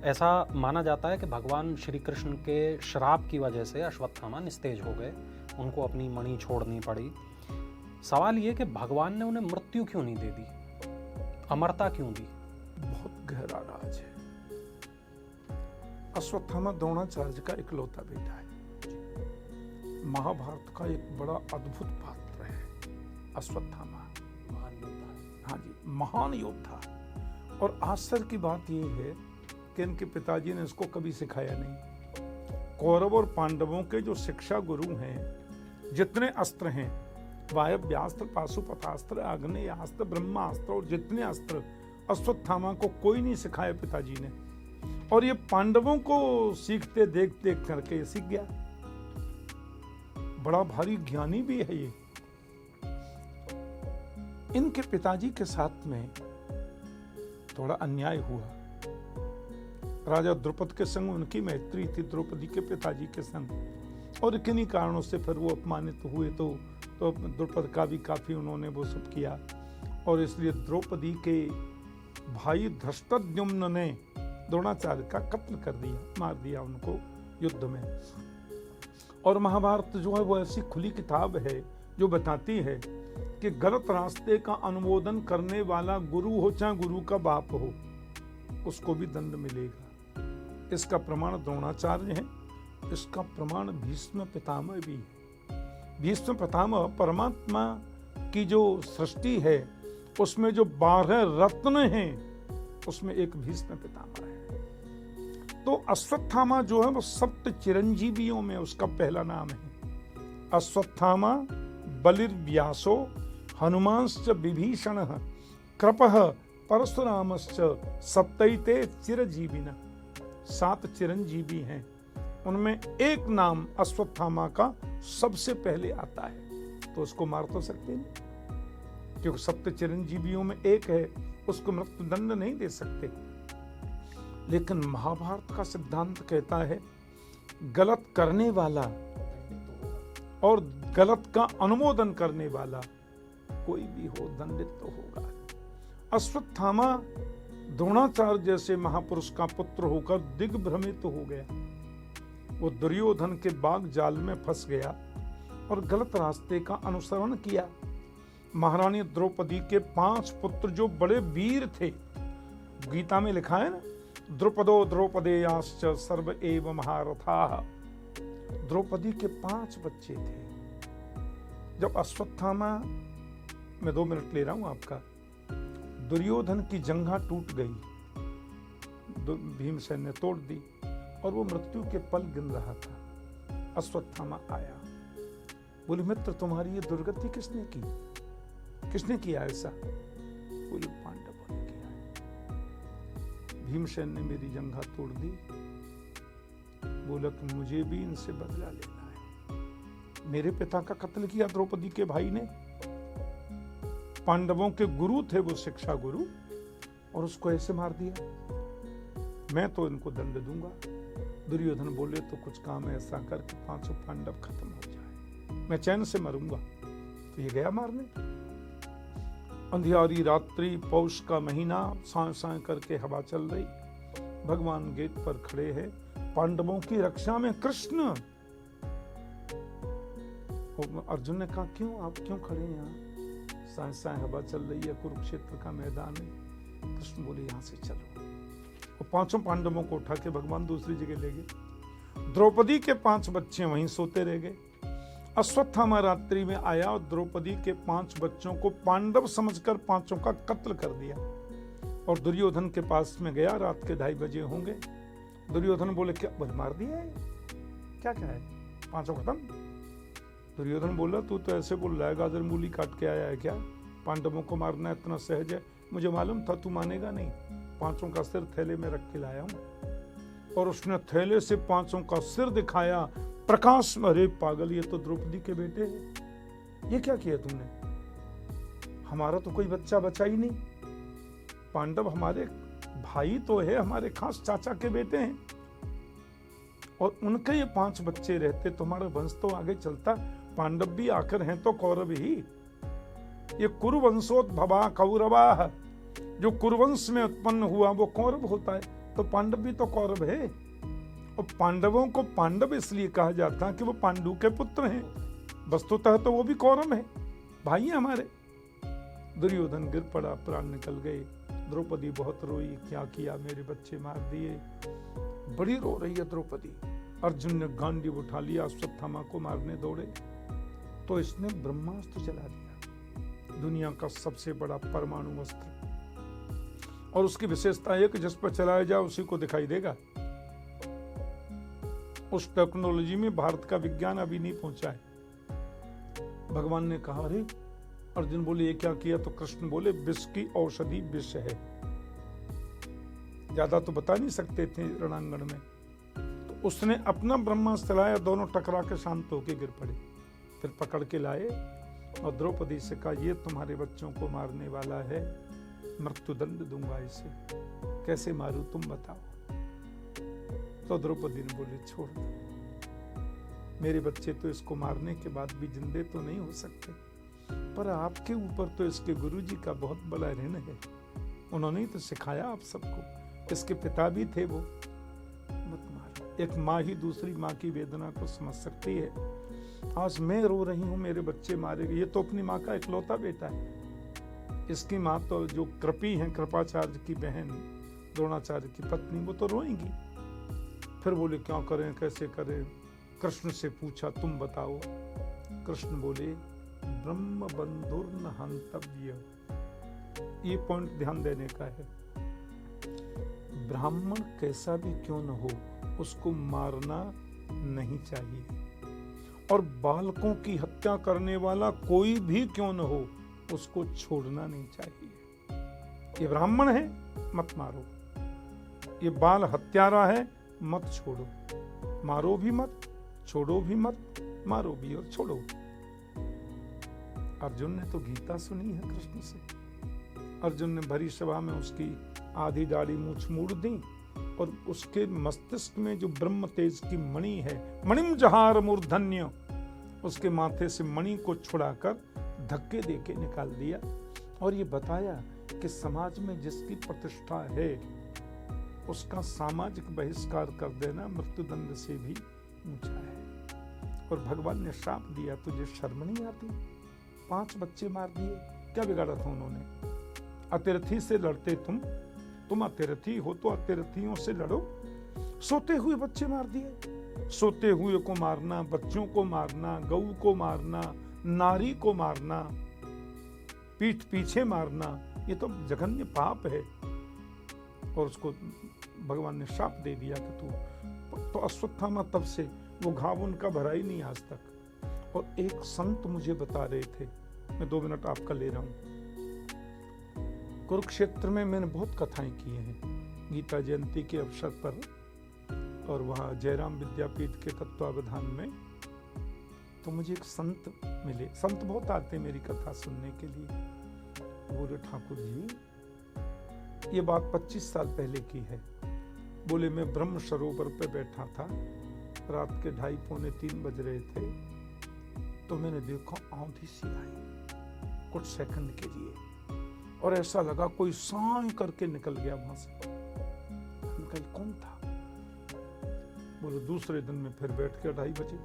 ऐसा माना जाता है कि भगवान श्री कृष्ण के श्राप की वजह से अश्वत्थामा निस्तेज हो गए, उनको अपनी मणि छोड़नी पड़ी। सवाल ये कि भगवान ने उन्हें मृत्यु क्यों नहीं दे दी, अमरता क्यों दी? बहुत गहरा राज है। अश्वत्थामा द्रोणाचार्य का इकलौता बेटा है। महाभारत का एक बड़ा अद्भुत पात्र है अश्वत्थामा, हाँ जी, महान योद्धा। और आश्चर्य की बात यह है कि इनके पिताजी ने इसको कभी सिखाया नहीं। कौरव और पांडवों के जो शिक्षा गुरु हैं, जितने अस्त्र हैं, वायव्यास्त्र, पाशुपतास्त्र, आग्नेयास्त्र, ब्रह्मास्त्र, और जितने अस्त्र, अश्वत्थामा को कोई नहीं सिखाया पिताजी ने। और ये पांडवों को सीखते देख देख करके सीख गया। बड़ा भारी ज्ञानी भी है ये। इनके पिताजी के साथ में थोड़ा अन्याय हुआ। राजा द्रुपद के संग उनकी मैत्री थी, द्रौपदी के पिताजी के संग, और किन्हीं कारणों से फिर वो अपमानित हुए। तो द्रुपद का भी काफी उन्होंने वो सब किया, और इसलिए द्रौपदी के भाई धृष्टद्युम्न ने द्रोणाचार्य का कत्ल कर दिया, मार दिया उनको युद्ध में। और महाभारत जो है वो ऐसी खुली किताब है जो बताती है कि गलत रास्ते का अनुमोदन करने वाला गुरु हो चाहे गुरु का बाप हो, उसको भी दंड मिलेगा। इसका प्रमाण द्रोणाचार्य है, इसका प्रमाण भीष्म पितामह भी है। भीष्म पितामह परमात्मा की जो सृष्टि है उसमें जो 12 रत्न हैं उसमें एक भीष्म पितामह है। तो अश्वत्थामा जो है वो सप्त चिरंजीवियों में उसका पहला नाम है। अश्वत्थामा बलिर्व्यासो हनुमांश्च विभीषण कृपः परशुरामश्च सप्तैते चिरजीविना। 7 चिरंजीवी हैं, उनमें एक नाम अश्वत्थामा का सबसे पहले आता है। तो उसको मार तो सकते नहीं, क्योंकि 7 चिरंजीवियों में एक है, उसको मृत्युदंड नहीं दे सकते। लेकिन महाभारत का सिद्धांत कहता है गलत करने वाला और गलत का अनुमोदन करने वाला कोई भी हो दंडित तो होगा। अश्वत्थामा द्रोणाचार्य जैसे महापुरुष का पुत्र होकर दिग्भ्रमित हो गया। वो दुर्योधन के बाग जाल में फंस गया और गलत रास्ते का अनुसरण किया। महारानी द्रौपदी के 5 पुत्र जो बड़े वीर थे, गीता में लिखा है ना, द्रुपदो द्रौपदेयाश्च सर्व एव महारथाः। द्रौपदी के 5 बच्चे थे। जब अश्वत्थामा, मैं 2 मिनट ले रहा हूं आपका, दुर्योधन की जंघा टूट गई, भीमसेन ने तोड़ दी और वो मृत्यु के पल गिन रहा था। अश्वत्थामा आया, बोले मित्र तुम्हारी ये दुर्गति किसने की? किसने किया ऐसा? बोले पांडवों ने किया है। भीमसेन ने मेरी जंघा तोड़ दी, बोला कि मुझे भी इनसे बदला लेना है। मेरे पिता का कत्ल किया द्रौपदी के भाई ने, पांडवों के गुरु थे वो, शिक्षा गुरु, और उसको ऐसे मार दिया। मैं तो इनको दंड दूंगा। दुर्योधन बोले तो कुछ काम ऐसा कर कि 500 पांडव खत्म हो जाए, मैं चैन से मरूंगा। तो ये गया मारने। अंधियारी रात्रि, पौष का महीना, सांय सांय करके हवा चल रही, भगवान गेट पर खड़े हैं, पांडवों की रक्षा में कृष्ण। अर्जुन ने कहा क्यों, आप क्यों खड़े हैं यहाँ? सांय सांय हवा चल रही है, कुरुक्षेत्र का मैदान है। कृष्ण बोले यहाँ से चलो। और 500 पांडवों को उठा के भगवान दूसरी जगह ले गए। द्रौपदी के 5 बच्चे वहीं सोते रह गए। अश्वत्थामा रात्रि में आया और द्रौपदी के 5 बच्चों को पांडव समझकर 5 का कत्ल कर दिया। और दुर्योधन के पास में गया, रात के 2:30 बजे होंगे। दुर्योधन बोले क्या बोले, मार दिया है? क्या है 5 खत्म? दुर्योधन बोला तू तो ऐसे बोल रहा है, गाजर मूली काट के आया है क्या? पांडवों को मारना इतना सहज है? मुझे मालूम था तू मानेगा नहीं। 5 का सिर थैले में रख के लाया हूं। और उसने थैले से 5 का सिर दिखाया प्रकाश में। अरे पागल, ये तो द्रौपदी के बेटे हैं। ये क्या किया तुमने? हमारा तो कोई बच्चा बचा ही नहीं। पांडव हमारे भाई तो है, हमारे खास चाचा के बेटे हैं, और उनके ये 5 बच्चे रहते तो हमारा वंश तो आगे चलता। पांडव भी आखिर हैं तो कौरव ही। ये कुरुवंशोद्भवा कौरवा, जो कुरुवंश में उत्पन्न हुआ वो कौरव होता है, तो पांडव भी तो कौरव है। और पांडवों को पांडव इसलिए कहा जाता है कि वो पांडु के पुत्र हैं, वस्तुतः तो वो भी कौरव है, भाई हैं हमारे। दुर्योधन गिर पड़ा, प्राण निकल गए। द्रौपदी बहुत रोई, क्या किया, मेरे बच्चे मार दिए। बड़ी रो रही है द्रौपदी। अर्जुन ने गांडीव उठा लिया, अश्वत्थामा को मारने दौड़े तो इसने ब्रह्मास्त्र चला दिया, दुनिया का सबसे बड़ा परमाणु अस्त्र। और उसकी विशेषता है कि जिस पर चलाया जाए उसी को दिखाई देगा। उस टेक्नोलॉजी में भारत का विज्ञान अभी नहीं पहुंचा है। भगवान ने कहा अरे, अर्जुन बोले ये क्या किया? तो कृष्ण बोले विष की औषधि विष है। ज्यादा तो बता नहीं सकते थे रणांगण में। तो उसने अपना ब्रह्मास्त्र चलाया, दोनों टकरा के शांत होके गिर पड़े। फिर पकड़ के लाए और द्रौपदी से कहा ये तुम्हारे बच्चों को मारने वाला है, मृत्युदंड दूंगा इसे। कैसे मारूं तुम बताओ? तो द्रौपदी ने बोली छोड़ दो, मेरे बच्चे तो इसको मारने के बाद भी जिंदे तो नहीं हो सकते, पर आपके ऊपर तो इसके गुरुजी का बहुत बड़ा ऋण है। उन्होंने ही तो सिखाया आप सबको, इसके पिता भी थे वो। मत मारो। एक माँ ही दूसरी माँ की वेदना को समझ सकती है। आज मैं रो रही हूँ, मेरे बच्चे मारे गए। ये तो अपनी माँ का इकलौता बेटा है। इसकी माँ तो जो कृपी है, कृपाचार्य की बहन, द्रोणाचार्य की पत्नी, वो तो रोएंगी। फिर बोले क्या करें, कैसे करें? कृष्ण से पूछा तुम बताओ। कृष्ण बोले ब्रह्म बंधुर्न हंतव्य। ये पॉइंट ध्यान देने का है। ब्राह्मण कैसा भी क्यों न हो, उसको मारना नहीं चाहिए। और बालकों की हत्या करने वाला कोई भी क्यों न हो, उसको छोड़ना नहीं चाहिए। ये ब्राह्मण है, मत मारो। ये बाल हत्यारा है, मत छोड़ो। मारो भी मत, छोड़ो भी मत, मारो भी और छोड़ो। अर्जुन ने तो गीता सुनी है कृष्ण से। अर्जुन ने भरी सभा में उसकी आधी दाढ़ी मूछ मूड़ दी और उसके मस्तिष्क में जो ब्रह्म तेज की मणि है, मणिम जहार मूर्धन्य, उसके माथे से मणि को छुड़ाकर धक्के देके निकाल दिया। और ये बताया कि समाज में जिसकी प्रतिष्ठा है उसका सामाजिक बहिष्कार कर देना मृत्युदंड से भी ऊंचा है। और भगवान ने श्राप दिया, तुझे शर्म नहीं आती? 5 बच्चे मार दिए, क्या बिगाड़ा था उन्होंने? अतिरथी से लड़ते तुम अतिरथी हो तो अतिरथियों से लड़ो। सोते हुए बच्चे मार दिए। सोते हुए को मारना, बच्चों को मारना, गऊ को मारना, नारी को मारना, पीठ पीछे मारना, ये तो जघन्य पाप है। और उसको भगवान ने श्राप दे दिया कि तू तो अश्वत्थामा, तब से वो घाव उनका भरा ही नहीं आज तक। और एक संत मुझे बता रहे थे, मैं 2 मिनट आपका ले रहा हूँ। कुरुक्षेत्र में मैंने बहुत कथाएं की हैं गीता जयंती के अवसर पर, और वहाँ जयराम विद्यापीठ के तत्वावधान में। तो मुझे एक संत मिले, संत बहुत आते मेरी कथा सुनने के लिए। बोले ठाकुर जी, ये बात 25 साल पहले की है। बोले मैं ब्रह्म सरोवर पे बैठा था, रात के 2:30 पौने 3 बज रहे थे, तो मैंने देखा आंधी सी आई कुछ सेकंड के लिए, और ऐसा लगा कोई साई करके निकल गया वहां से। मैंने कहा कौन था? बोले दूसरे दिन में फिर बैठ के 2:30 बजे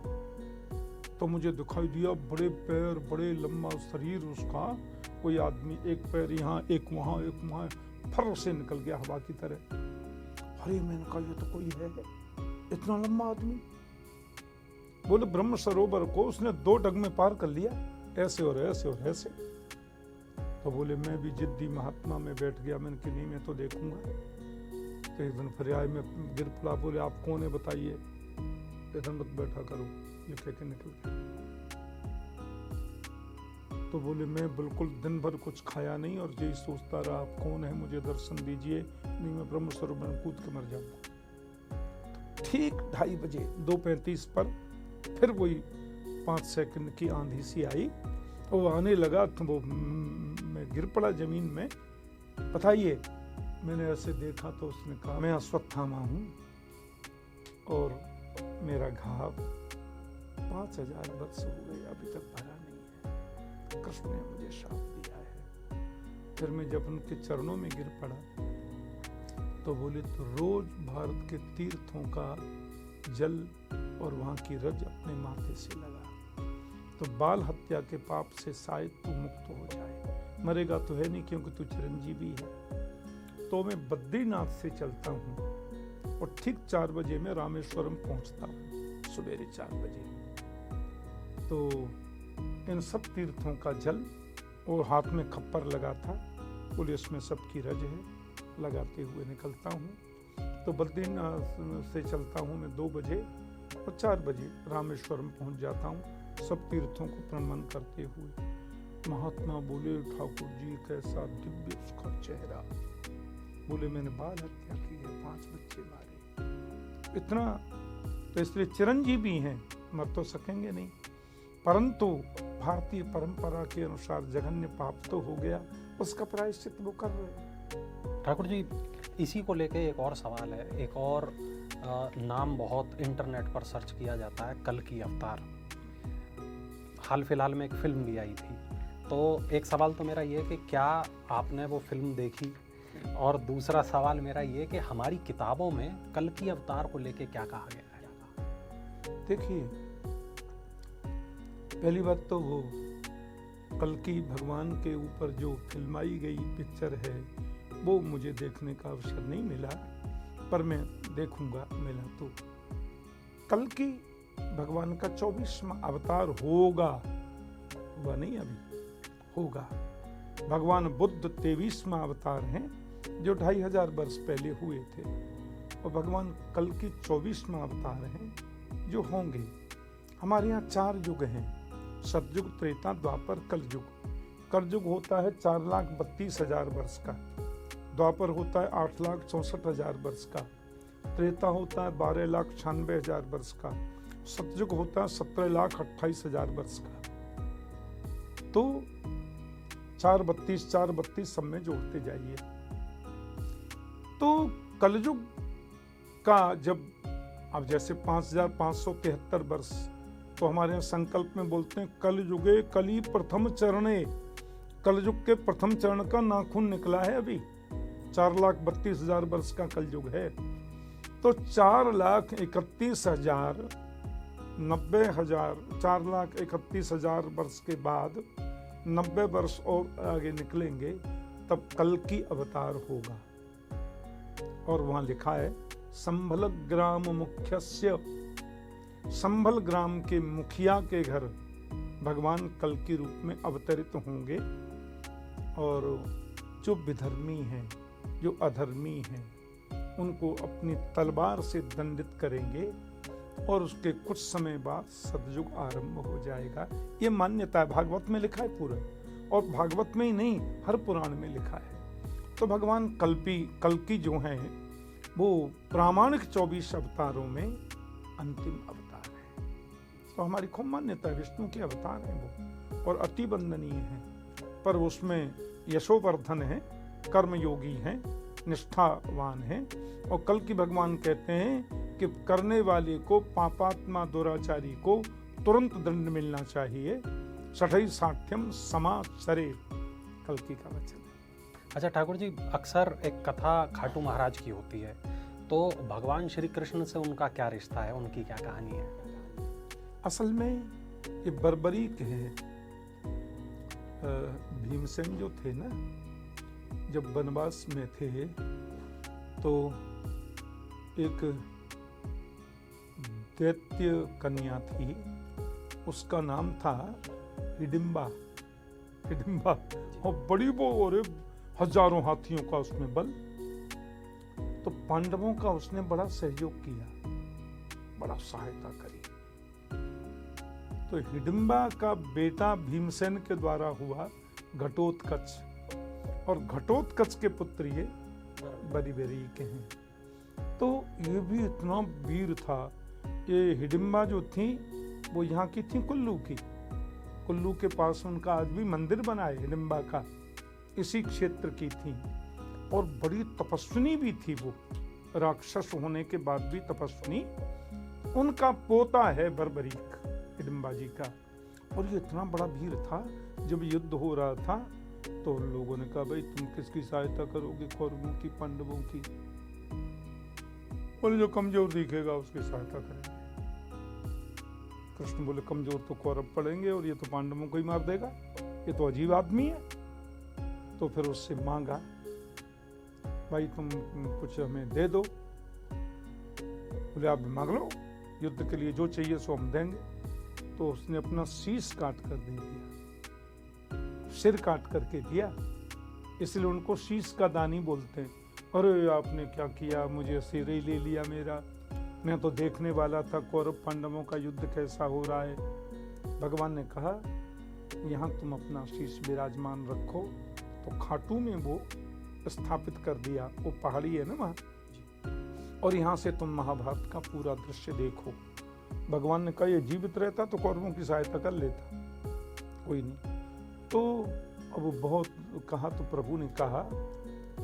तो मुझे दिखाई दिया, बड़े पैर, बड़े लंबा शरीर उसका, कोई आदमी, एक पैर यहाँ एक वहां एक वहां, फर से निकल गया हवा की तरह। अरे मैंने कहा ये तो कोई है, इतना लंबा आदमी। बोले ब्रह्म सरोवर को उसने 2 डग में पार कर लिया, ऐसे और ऐसे और ऐसे। तो बोले मैं भी जिद्दी महात्मा में बैठ गया, मैंने कि नहीं मैं तो देखूंगा। तो एक दिन फिर आए, मैं गिर पड़ा। बोले आप कौन है बताइए? इधर मत बैठा करो, ये कह के निकल गया। तो बोले मैं बिल्कुल दिन भर कुछ खाया नहीं और यही सोचता रहा आप कौन है, मुझे दर्शन दीजिए, नहीं मैं ब्रह्म सरोवर में कूद के मर जाऊंगा। ठीक 2:30 बजे 2:35 पर फिर वही 5 सेकंड की आंधी सी आई, वो आने लगा तो वो मैं गिर पड़ा जमीन में। बताइए, मैंने ऐसे देखा तो उसने कहा मैं अश्वत्थामा हूँ और मेरा घाव 5000 वर्ष हो गए, अभी तक भरा नहीं है। कृष्ण ने मुझे शाप दिया है। फिर मैं जब उनके चरणों में गिर पड़ा तो बोले तो रोज भारत के तीर्थों का जल और वहां की रज अपने माथे से लगा तो बाल हत्या के पाप से शायद तू मुक्त हो जाए। मरेगा तो है नहीं क्योंकि तू चिरंजीवी है। तो मैं बद्रीनाथ से चलता हूँ और ठीक 4 बजे मैं रामेश्वरम पहुंचता हूँ, सवेरे 4 बजे। तो इन सब तीर्थों का जल और हाथ में खप्पर लगा था, बोले इसमें सबकी रज है, लगाते हुए निकलता हूँ। तो बद्रीनाथ से चलता हूँ मैं 2 बजे और 4 बजे रामेश्वरम पहुँच जाता हूँ, सब तीर्थों को प्रणाम करते हुए। महात्मा बोले ठाकुर जी कैसा दिव्य उसका चेहरा। बोले मैंने बाल हत्या की है, 5 बच्चे मारे, इतना तो इसलिए चिरंजीवी हैं, मर तो सकेंगे नहीं, परंतु भारतीय परंपरा के अनुसार जघन्य पाप तो हो गया, उसका प्रायश्चित वो कर रहे हैं। ठाकुर जी, इसी को लेके एक और सवाल है। एक और नाम बहुत इंटरनेट पर सर्च किया जाता है, कल की अवतार। हाल फिलहाल में एक फिल्म भी आई थी, तो एक सवाल तो मेरा ये कि क्या आपने वो फिल्म देखी, और दूसरा सवाल मेरा ये कि हमारी किताबों में कल की अवतार को लेके क्या कहा गया है? देखिए, पहली बात तो वो कल की भगवान के ऊपर जो फिल्माई गई पिक्चर है वो मुझे देखने का अवसर नहीं मिला, पर मैं देखूंगा मिला तो। कल की भगवान का 24वां अवतार होगा, हुआ नहीं अभी, होगा। भगवान बुद्ध 23वां अवतार हैं जो 2500 वर्ष पहले हुए थे, और भगवान कल की 24वां अवतार हैं जो होंगे। हमारे यहाँ 4 युग हैं, सतयुग, त्रेता, द्वापर, कलयुग। कलयुग होता है 4,32,000 वर्ष का, द्वापर होता है 8,64,000 वर्ष का, त्रेता होता है 12,96,000 वर्ष का, सतयुग होता है 17,28,000 वर्ष का। तो 4,32 सब में जोड़ते जाइए। तो कलयुग का जब अब जैसे 5,573 वर्ष, तो हमारे यहाँ संकल्प में बोलते हैं कलयुगे कली प्रथम चरणे। कलयुग के प्रथम चरण का नाखून निकला है अभी, 4,32,000 वर्ष का कलयुग है। तो 4,31,000 90,000 4,31,000 वर्ष के बाद 90 वर्ष और आगे निकलेंगे, तब कल की अवतार होगा। और वहां लिखा है संभल ग्राम मुख्यस्य, संभल ग्राम के मुखिया के घर भगवान कल के रूप में अवतरित होंगे, और जो विधर्मी हैं, जो अधर्मी हैं, उनको अपनी तलवार से दंडित करेंगे, और उसके कुछ समय बाद सतयुग आरंभ हो जाएगा। ये मान्यता है, भागवत में लिखा है पूरा। और भागवत में ही नहीं, हर पुराण में लिखा है। तो भगवान कल्कि जो हैं वो प्रामाणिक 24 अवतारों में अंतिम अवतार है। तो हमारी खूब मान्यता है विष्णु के अवतार हैं वो, और अति वंदनीय हैं। पर उसमें यशोवर्धन है, कर्मयोगी हैं, निष्ठावान हैं। और कल्कि भगवान कहते हैं कि करने वाले को, पापात्मा दुराचारी को तुरंत दंड मिलना चाहिए। सठई साठ्यम समाचरे, कल्कि का वचन है। अच्छा ठाकुर जी, अक्सर एक कथा खाटू महाराज की होती है, तो भगवान श्री कृष्ण से उनका क्या रिश्ता है, उनकी क्या कहानी है? असल में ये बर्बरीक है। भीमसेन जो थे ना, जब वनवास में थे तो एक दैत्य कन्या थी, उसका नाम था हिडिंबा। और बड़ी वो, और हजारों हाथियों का उसमें बल। तो पांडवों का उसने बड़ा सहयोग किया, बड़ा सहायता करी। तो हिडिंबा का बेटा भीमसेन के द्वारा हुआ घटोत्कच, और घटोत्कच के पुत्र ये बर्बरीक के हैं। तो ये भी इतना वीर था। ये हिडिंबा जो थी वो यहाँ की थी कुल्लू की। कुल्लू के पास उनका आज भी मंदिर बना है हिडिंबा का, इसी क्षेत्र की थी। और बड़ी तपस्विनी भी थी वो, राक्षस होने के बाद भी तपस्विनी। उनका पोता है बर्बरीक, हिडिंबा जी का। और ये इतना बड़ा वीर था, जब युद्ध हो रहा था तो लोगों ने कहा भाई तुम किसकी सहायता करोगे, कौरवों की, पांडवों की? बोले जो कमजोर दिखेगा उसकी सहायता करेंगे। कृष्ण बोले कमजोर तो कौरव पड़ेंगे, और ये तो पांडवों को ही मार देगा, ये तो अजीब आदमी है। तो फिर उससे मांगा, भाई तुम कुछ हमें दे दो। बोले आप मांग लो, युद्ध के लिए जो चाहिए सो हम देंगे। तो उसने अपना शीश काट कर दे दिया, सिर काट करके दिया, इसलिए उनको शीश का दानी बोलते हैं। अरे आपने क्या किया, मुझे सिर ही ले लिया मेरा, मैं तो देखने वाला था कौरव पांडवों का युद्ध कैसा हो रहा है। भगवान ने कहा यहाँ तुम अपना शीश विराजमान रखो। तो खाटू में वो स्थापित कर दिया, वो पहाड़ी है ना वहाँ, और यहाँ से तुम महाभारत का पूरा दृश्य देखो। भगवान ने कहा ये जीवित रहता तो कौरवों की सहायता कर लेता, कोई नहीं। तो अब बहुत कहा तो प्रभु ने कहा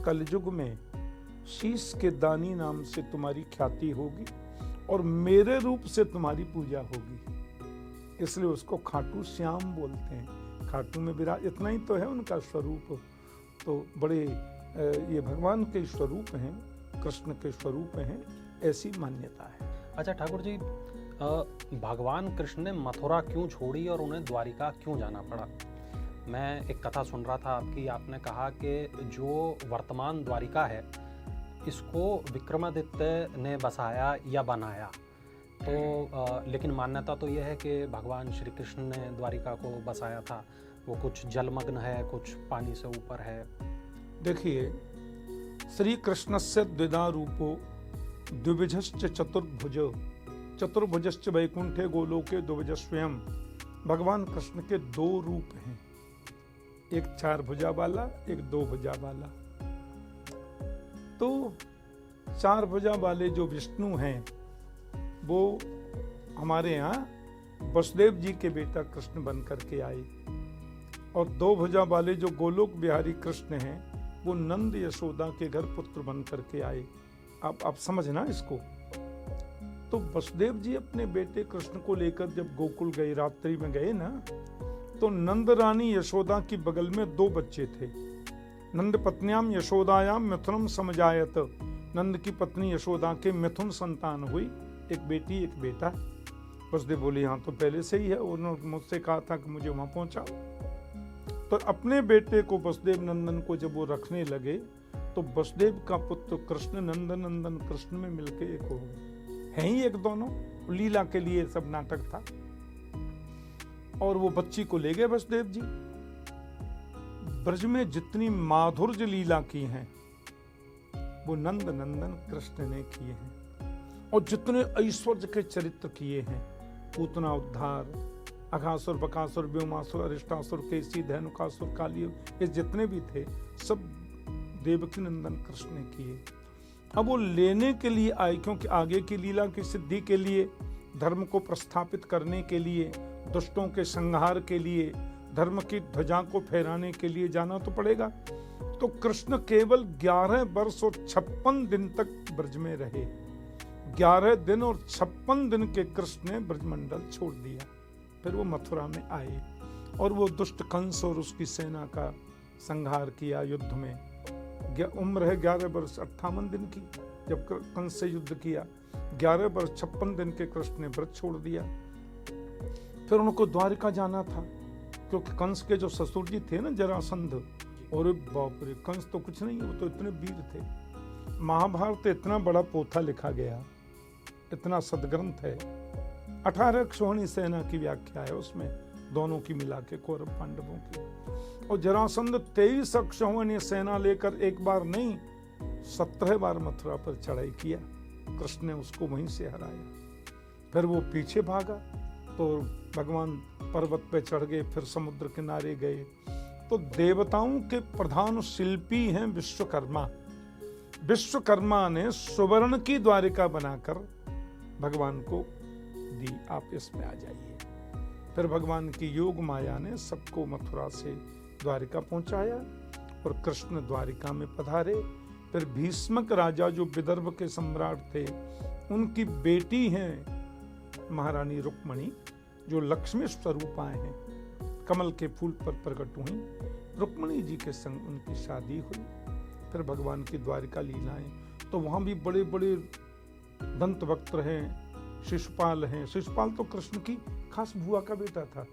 कलयुग में शीश के दानी नाम से तुम्हारी ख्याति होगी और मेरे रूप से तुम्हारी पूजा होगी, इसलिए उसको खाटू श्याम बोलते हैं। खाटू में विराज, इतना ही तो है उनका स्वरूप। तो बड़े ये भगवान के स्वरूप हैं, कृष्ण के स्वरूप हैं, ऐसी मान्यता है। अच्छा ठाकुर जी, भगवान कृष्ण ने मथुरा क्यों छोड़ी और उन्हें द्वारिका क्यों जाना पड़ा? मैं एक कथा सुन रहा था आपकी, आपने कहा कि जो वर्तमान द्वारिका है इसको विक्रमादित्य ने बसाया या बनाया, तो लेकिन मान्यता तो यह है कि भगवान श्री कृष्ण ने द्वारिका को बसाया था। वो कुछ जलमग्न है, कुछ पानी से ऊपर है। देखिए, श्री कृष्णस्य द्विधा रूपो द्विविधश्च चतुर्भुज, चतुर्भुजश्च वैकुंठे गोलोके द्विविधस्वयं। भगवान कृष्ण के दो रूप हैं, एक 4 भुजा वाला, एक 2 भुजा वाला। तो 4 भुजा वाले जो विष्णु हैं वो हमारे यहाँ वसुदेव जी के बेटा कृष्ण बन करके आए, और 2 भुजा वाले जो गोलोक बिहारी कृष्ण हैं वो नंद यशोदा के घर पुत्र बन करके आए। आप समझना इसको। तो वसुदेव जी अपने बेटे कृष्ण को लेकर जब गोकुल गए, रात्रि में गए ना, तो नंद रानी यशोदा की बगल में 2 बच्चे थे। नंद पत्न्याम यशोदायाम मिथुनम समजायत, नंद की पत्नी यशोदा के मिथुन संतान हुई, एक बेटी एक बेटा। वसुदेव बोले यहाँ तो पहले से ही है, उन्होंने मुझसे कहा था कि मुझे वहां पहुंचाओ। तो अपने बेटे को वसुदेव नंदन को जब वो रखने लगे तो वसुदेव का पुत्र कृष्ण नंदन नंदन कृष्ण में मिलके एक हो गए, हैं ही एक दोनों। लीला के लिए सब नाटक था। और वो बच्ची को ले गए वसुदेव जी। ब्रज में जितनी माधुर्य लीला की हैं वो नंद नंदन कृष्ण ने किए हैं, और जितने ऐश्वर्य के चरित्र किए हैं, पूतना उद्धार, अघासुर, बकासुर, व्योमासुर, अरिष्टासुर, केसी, धैनुकासुर, काली, ये जितने भी थे सब देवकी नंदन कृष्ण ने किए। अब वो लेने के लिए आए, क्योंकि आगे की लीला की सिद्धि के लिए, धर्म को प्रस्थापित करने के लिए, दुष्टों के संहार के लिए, धर्म की ध्वजा को फहराने के लिए जाना तो पड़ेगा। तो कृष्ण केवल 11 वर्ष और 56 दिन तक ब्रज में रहे। 11 दिन और 56 दिन के कृष्ण ने ब्रजमंडल छोड़ दिया। फिर वो मथुरा में आए और वो दुष्ट कंस और उसकी सेना का संहार किया युद्ध में। उम्र है 11 वर्ष 58 दिन की जब कंस से युद्ध किया। 11 वर्ष 56 दिन के कृष्ण ने व्रत छोड़ दिया। फिर उनको द्वारिका जाना था, क्योंकि कंस के जो ससुर जी थे ना जरासंध, और बाप रे, कंस तो कुछ नहीं, वो तो इतने वीर थे। महाभारत इतना बड़ा पोथा लिखा गया, इतना सदग्रंथ है। 18 अक्षौहिणी सेना की व्याख्या है उसमें, दोनों की मिला के, कौरव पांडवों की। और जरासंध 23 अक्षौहिणी सेना लेकर एक बार नहीं 17 बार मथुरा पर चढ़ाई किया। कृष्ण ने उसको वहीं से हराया। फिर वो पीछे भागा तो भगवान पर्वत पे चढ़ गए, फिर समुद्र किनारे गए। तो देवताओं के प्रधान शिल्पी हैं विश्वकर्मा। विश्वकर्मा ने सुवर्ण की द्वारिका बनाकर भगवान को दी, आप इसमें आ जाइए। फिर भगवान की योग माया ने सबको मथुरा से द्वारिका पहुंचाया और कृष्ण द्वारिका में पधारे। फिर भीष्मक राजा जो विदर्भ के सम्राट थे, उनकी बेटी हैं महारानी रुक्मणी, जो लक्ष्मी स्वरूप आए हैं, कमल के फूल पर प्रकट हुई। रुक्मणी जी के संग उनकी शादी हुई। फिर भगवान की द्वारिका लीलाएं, तो वहां भी बड़े बड़े दंत वक्त्र हैं, शिशुपाल हैं। शिशुपाल तो कृष्ण की खास बुआ का बेटा था,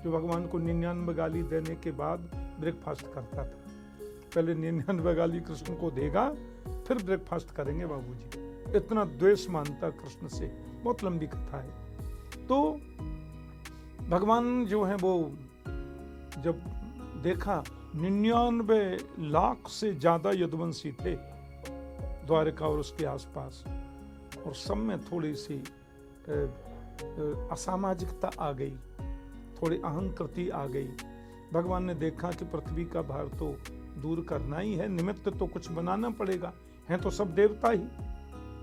जो भगवान को 99 गाली देने के बाद ब्रेकफास्ट करता था। पहले 99 गाली कृष्ण को देगा, फिर ब्रेकफास्ट करेंगे बाबूजी। इतना द्वेष मानता कृष्ण से। बहुत लंबी कथा है। तो भगवान जो है वो जब देखा 99 लाख से ज्यादा यदुवंशी थे द्वारिका और उसके आसपास, और सब में थोड़ी सी असामाजिकता आ गई, थोड़ी अहंकृति आ गई। भगवान ने देखा कि पृथ्वी का भार तो दूर करना ही है, निमित्त तो कुछ बनाना पड़ेगा। हैं तो सब देवता ही,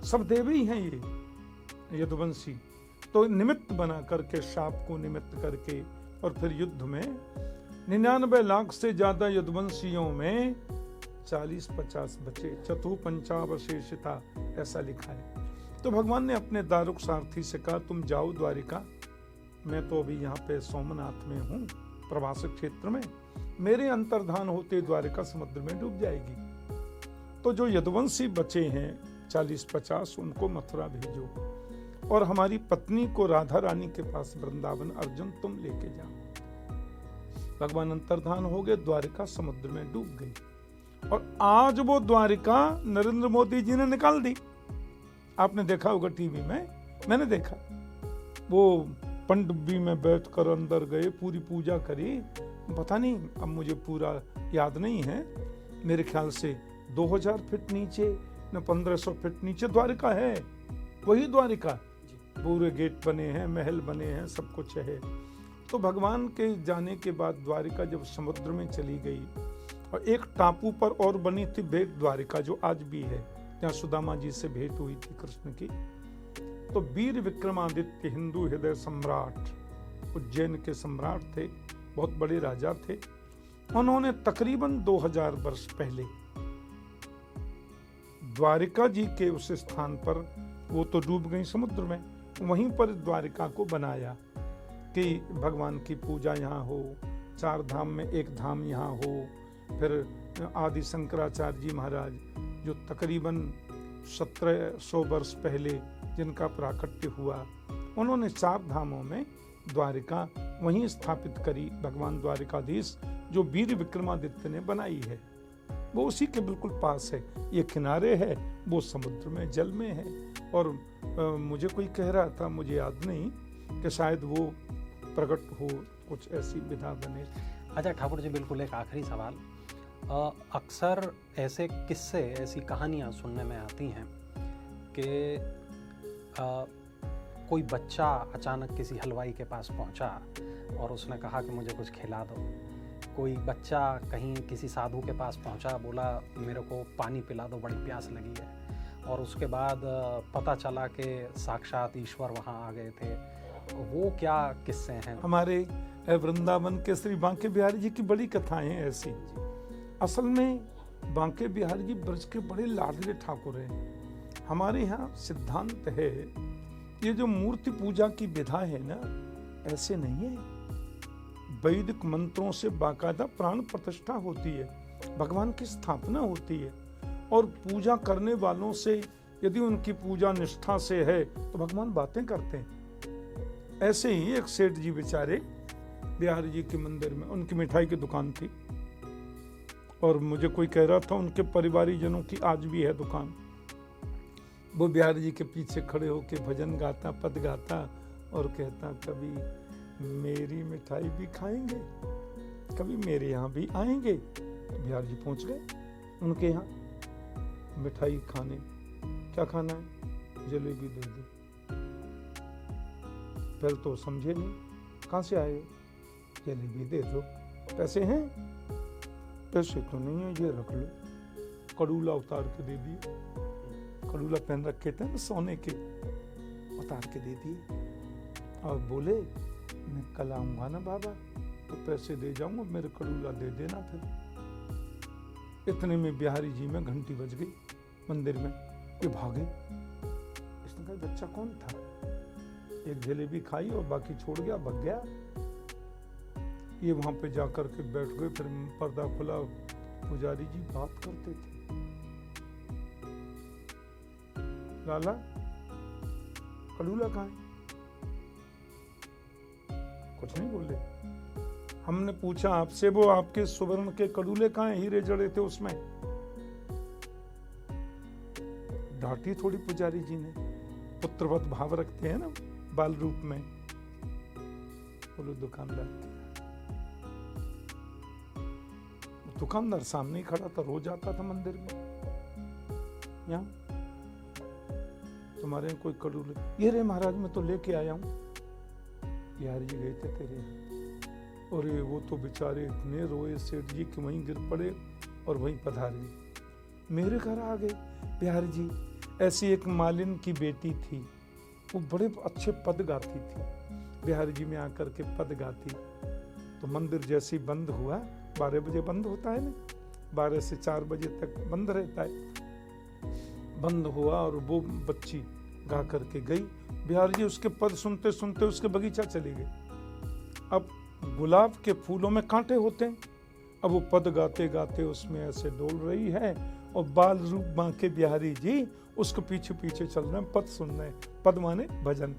सब देवी ही हैं ये यदुवंशी। तो निमित्त बना करके, शाप को निमित्त करके, और फिर युद्ध में 99 लाख से ज्यादा यदुवंशियों में 40-50 बचे, चतु पंचावशेषिता, ऐसा लिखा है। तो भगवान ने अपने दारुक सारथी से कहा, तुम जाओ द्वारिका, मैं तो अभी यहाँ पे सोमनाथ में हूँ, प्रवास क्षेत्र में। मेरे अंतर्धान होते द्वारिका समुद्र में डूब जाएगी। तो जो यदुवंशी बचे हैं 40-50, उनको मथुरा भेजो, और हमारी पत्नी को राधा रानी के पास वृंदावन, अर्जुन तुम लेके जाओ। भगवान अंतर्धान हो गए, द्वारिका समुद्र में डूब गई। और आज वो द्वारिका नरेंद्र मोदी जी ने निकाल दी। आपने देखा होगा टीवी में, मैंने देखा। वो पनडुब्बी में बैठकर अंदर गए, पूरी पूजा करी। पता नहीं, अब मुझे पूरा याद नहीं है, मेरे ख्याल से 2000 फीट नीचे न 1500 फीट नीचे द्वारिका है। वही द्वारिका, पूरे गेट बने हैं, महल बने हैं, सब कुछ है। तो भगवान के जाने के बाद द्वारिका जब समुद्र में चली गई, और एक टापू पर और बनी थी भेंट द्वारिका, जो आज भी है, जहाँ सुदामा जी से भेंट हुई थी कृष्ण की। तो वीर विक्रमादित्य, हिंदू हृदय सम्राट, उज्जैन के सम्राट थे, बहुत बड़े राजा थे। उन्होंने तकरीबन 2000 वर्ष पहले द्वारिका जी के उस स्थान पर, वो तो डूब गई समुद्र में, वहीं पर द्वारिका को बनाया कि भगवान की पूजा यहाँ हो, 4 धाम में एक धाम यहाँ हो। फिर आदि शंकराचार्य जी महाराज, जो तकरीबन 1700 वर्ष पहले जिनका प्राकट्य हुआ, उन्होंने 4 धामों में द्वारिका वहीं स्थापित करी। भगवान द्वारिकाधीश जो वीर विक्रमादित्य ने बनाई है, वो उसी के बिल्कुल पास है। ये किनारे है, वो समुद्र में, जल में है। और मुझे कोई कह रहा था, मुझे याद नहीं, कि शायद वो प्रकट हो, कुछ ऐसी विधा बने। अच्छा ठाकुर जी, बिल्कुल एक आखिरी सवाल। अक्सर ऐसे किस्से, ऐसी कहानियाँ सुनने में आती हैं कि कोई बच्चा अचानक किसी हलवाई के पास पहुंचा और उसने कहा कि मुझे कुछ खिला दो। कोई बच्चा कहीं किसी साधु के पास पहुंचा, बोला मेरे को पानी पिला दो, बड़ी प्यास लगी है। और उसके बाद पता चला कि साक्षात ईश्वर वहाँ आ गए थे। वो क्या किस्से हैं? हमारे वृंदावन के श्री बांके बिहारी जी की बड़ी कथाएं हैं ऐसी। असल में बांके बिहारी जी ब्रज के बड़े लाडले ठाकुर हैं। हमारे यहाँ सिद्धांत है, ये जो मूर्ति पूजा की विधा है ना, ऐसे नहीं है। वैदिक मंत्रों से बाकायदा प्राण प्रतिष्ठा होती है, भगवान की स्थापना होती है, और पूजा करने वालों से यदि उनकी पूजा निष्ठा से है तो भगवान बातें करते हैं। ऐसे ही एक सेठ जी बेचारे बिहारी जी के मंदिर में, उनकी मिठाई की दुकान थी, और मुझे कोई कह रहा था उनके परिवारी जनों की आज भी है दुकान। वो बिहारी जी के पीछे खड़े होकर भजन गाता, पद गाता और कहता, कभी मेरी मिठाई भी खाएंगे, कभी मेरे यहाँ भी आएंगे। तो बिहारी जी पहुंच गए उनके यहाँ मिठाई खाने। क्या खाना है? जलेबी दे दो। पहले तो समझे नहीं, कहाँ से आए? जलेबी दे दो। पैसे हैं? पैसे तो नहीं है, ये रख लो। कड़ूला उतार के दे दिए। कड़ूला पहन रखे थे ना सोने के, उतार के दे दिए और बोले, मैं कल आऊंगा ना बाबा तो पैसे दे जाऊंगा, मेरे कड़ूला दे देना। फिर इतने में बिहारी जी में घंटी बज गई मंदिर में। ये भागे। इसने कहा बच्चा कौन था? एक जलेबी खाई और बाकी छोड़ गया, भाग गया। ये वहां पे जाकर के बैठ गए। फिर पर्दा खुला, पुजारी जी बात करते थे, लाला कड़ूला कहाँ है? कुछ नहीं बोले। हमने पूछा आपसे, वो आपके सुवर्ण के कड़ूले कहाँ हैं? हीरे जड़े थे उसमें। डांटी थोड़ी पुजारी जी ने, पुत्रवत भाव रखते हैं ना बाल रूप में। बोलो दुकानदार। दुकानदार सामने ही खड़ा था, रोज आता था मंदिर में। यहाँ तुम्हारे यहाँ कोई कड़ूले? ये रे महाराज, मैं तो लेके आया हूँ। बिहारी जी गए थे तेरे यहाँ। और वो तो बेचारे इतने रोए सेठ जी कि वहीं गिर पड़े और वहीं पधार गए। मेरे घर आ गए बिहारी जी। ऐसी एक मालिन की बेटी थी, वो बड़े अच्छे पद गाती थी। बिहारी जी में आकर के पद गाती तो मंदिर जैसे ही बंद हुआ, 12 बजे बंद होता है ना, 12 से 4 बजे तक बंद रहता है। बंद हुआ और वो बच्ची गा करके गई। बिहारी जी उसके पद सुनते सुनते उसके बगीचा चले गए। अब गुलाब के फूलों में कांटे होते हैं। अब वो पद गाते गाते उसमें ऐसे डोल रही है और बाल रूप बांके बिहारी जी उसके पीछे पीछे चल रहे हैं, पद सुन रहे हैं। पद माने भजन।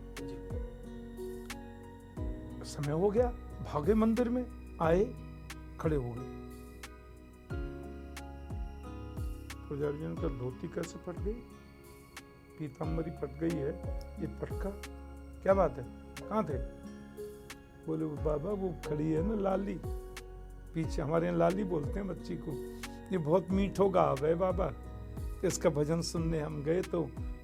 समय हो गया, भागे मंदिर में, आए, खड़े हो गए। पुजारी जी ने कहा, धोती कैसे फट गई? पीताम्बरी फट गई है। ये पटका क्या बात है? कहाँ थे? बोले वो बाबा वो खड़ी है ना लाली पीछे, हमारे यहाँ लाली बोलते हैं बच्ची को। ये बहुत मीठो गाव है बाबा, इसका भजन सुनने हम गए तो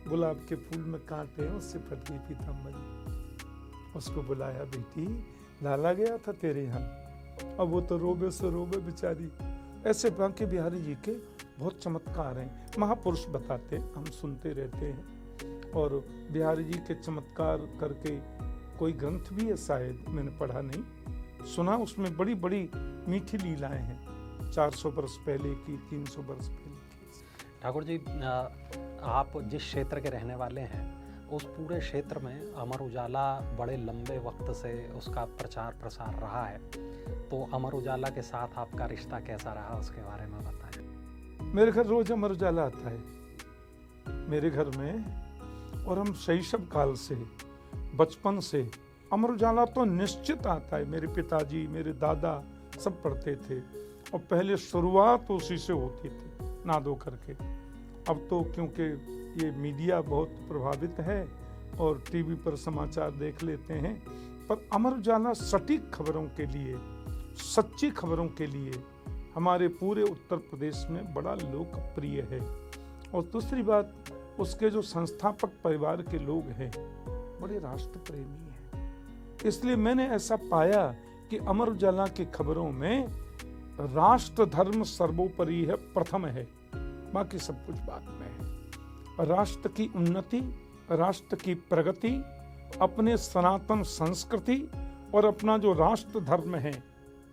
गुलाब के फूल में कांटे हैं, उससे फट गई पीताम्बरी। उसको बुलाया, बेटी लाला गया था तेरे यहाँ। अब वो तो रोबे से रोबे बेचारी। ऐसे बांके बिहारी जी के बहुत चमत्कार हैं, महापुरुष बताते, हम सुनते रहते हैं। और बिहारी जी के चमत्कार करके कोई ग्रंथ भी है शायद, मैंने पढ़ा नहीं, सुना। उसमें बड़ी बड़ी मीठी लीलाएं हैं, 400 वर्ष पहले की, 300 वर्ष पहले की। ठाकुर जी, आप जिस क्षेत्र के रहने वाले हैं, उस पूरे क्षेत्र में अमर उजाला बड़े लंबे वक्त से उसका प्रचार प्रसार रहा है, तो अमर उजाला के साथ आपका रिश्ता कैसा रहा, उसके बारे में बताएं। मेरे घर रोज अमर उजाला आता है मेरे घर में, और हम शैशव काल से, बचपन से अमर उजाला तो निश्चित आता है। मेरे पिताजी, मेरे दादा सब पढ़ते थे, और पहले शुरुआत उसी से होती थी, नादो करके। अब तो क्योंकि ये मीडिया बहुत प्रभावित है और टीवी पर समाचार देख लेते हैं, पर अमर उजाला सटीक खबरों के लिए, सच्ची खबरों के लिए हमारे पूरे उत्तर प्रदेश में बड़ा लोकप्रिय है। और दूसरी बात, उसके जो संस्थापक परिवार के लोग हैं बड़े राष्ट्र प्रेमी हैं। इसलिए मैंने ऐसा पाया कि अमर उजाला की खबरों में राष्ट्र धर्म सर्वोपरि है, प्रथम है, बाकी सब कुछ बाद में है। राष्ट्र की उन्नति, राष्ट्र की प्रगति, अपने सनातन संस्कृति और अपना जो राष्ट्र धर्म है,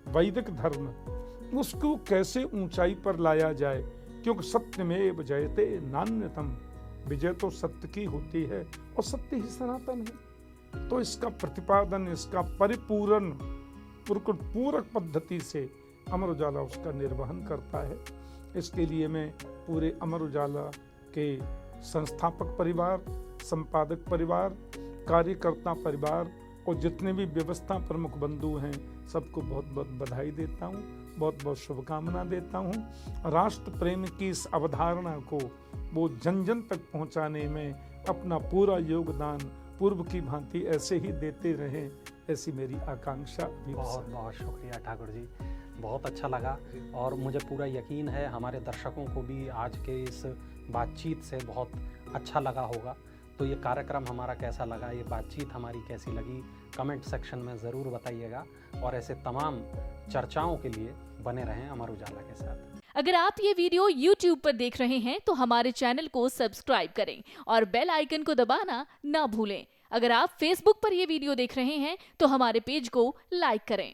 वैदिक धर्म, उसको कैसे ऊंचाई पर लाया जाए, क्योंकि सत्यमेव जयते नान्यतम, विजय तो सत्य की होती है और सत्य ही सनातन है। तो इसका प्रतिपादन, इसका परिपूर्ण पूरक पद्धति से अमर उजाला उसका निर्वहन करता है। इसके लिए मैं पूरे अमर उजाला के संस्थापक परिवार, संपादक परिवार, कार्यकर्ता परिवार और जितने भी व्यवस्था प्रमुख बंधु हैं, सबको बहुत बहुत बधाई देता हूँ, बहुत बहुत शुभकामना देता हूँ। राष्ट्र प्रेम की इस अवधारणा को वो जन जन तक पहुँचाने में अपना पूरा योगदान पूर्व की भांति ऐसे ही देते रहें, ऐसी मेरी आकांक्षा। बहुत बहुत शुक्रिया ठाकुर जी, बहुत अच्छा लगा और मुझे पूरा यकीन है हमारे दर्शकों को भी आज के इस बातचीत से बहुत अच्छा लगा होगा। तो ये कार्यक्रम हमारा कैसा लगा, ये बातचीत हमारी कैसी लगी, कमेंट सेक्शन में ज़रूर बताइएगा और ऐसे तमाम चर्चाओं के लिए बने रहें अमर उजाला के साथ। अगर आप ये वीडियो YouTube पर देख रहे हैं तो हमारे चैनल को सब्सक्राइब करें और बेल आइकन को दबाना ना भूलें। अगर आप Facebook पर ये वीडियो देख रहे हैं तो हमारे पेज को लाइक करें।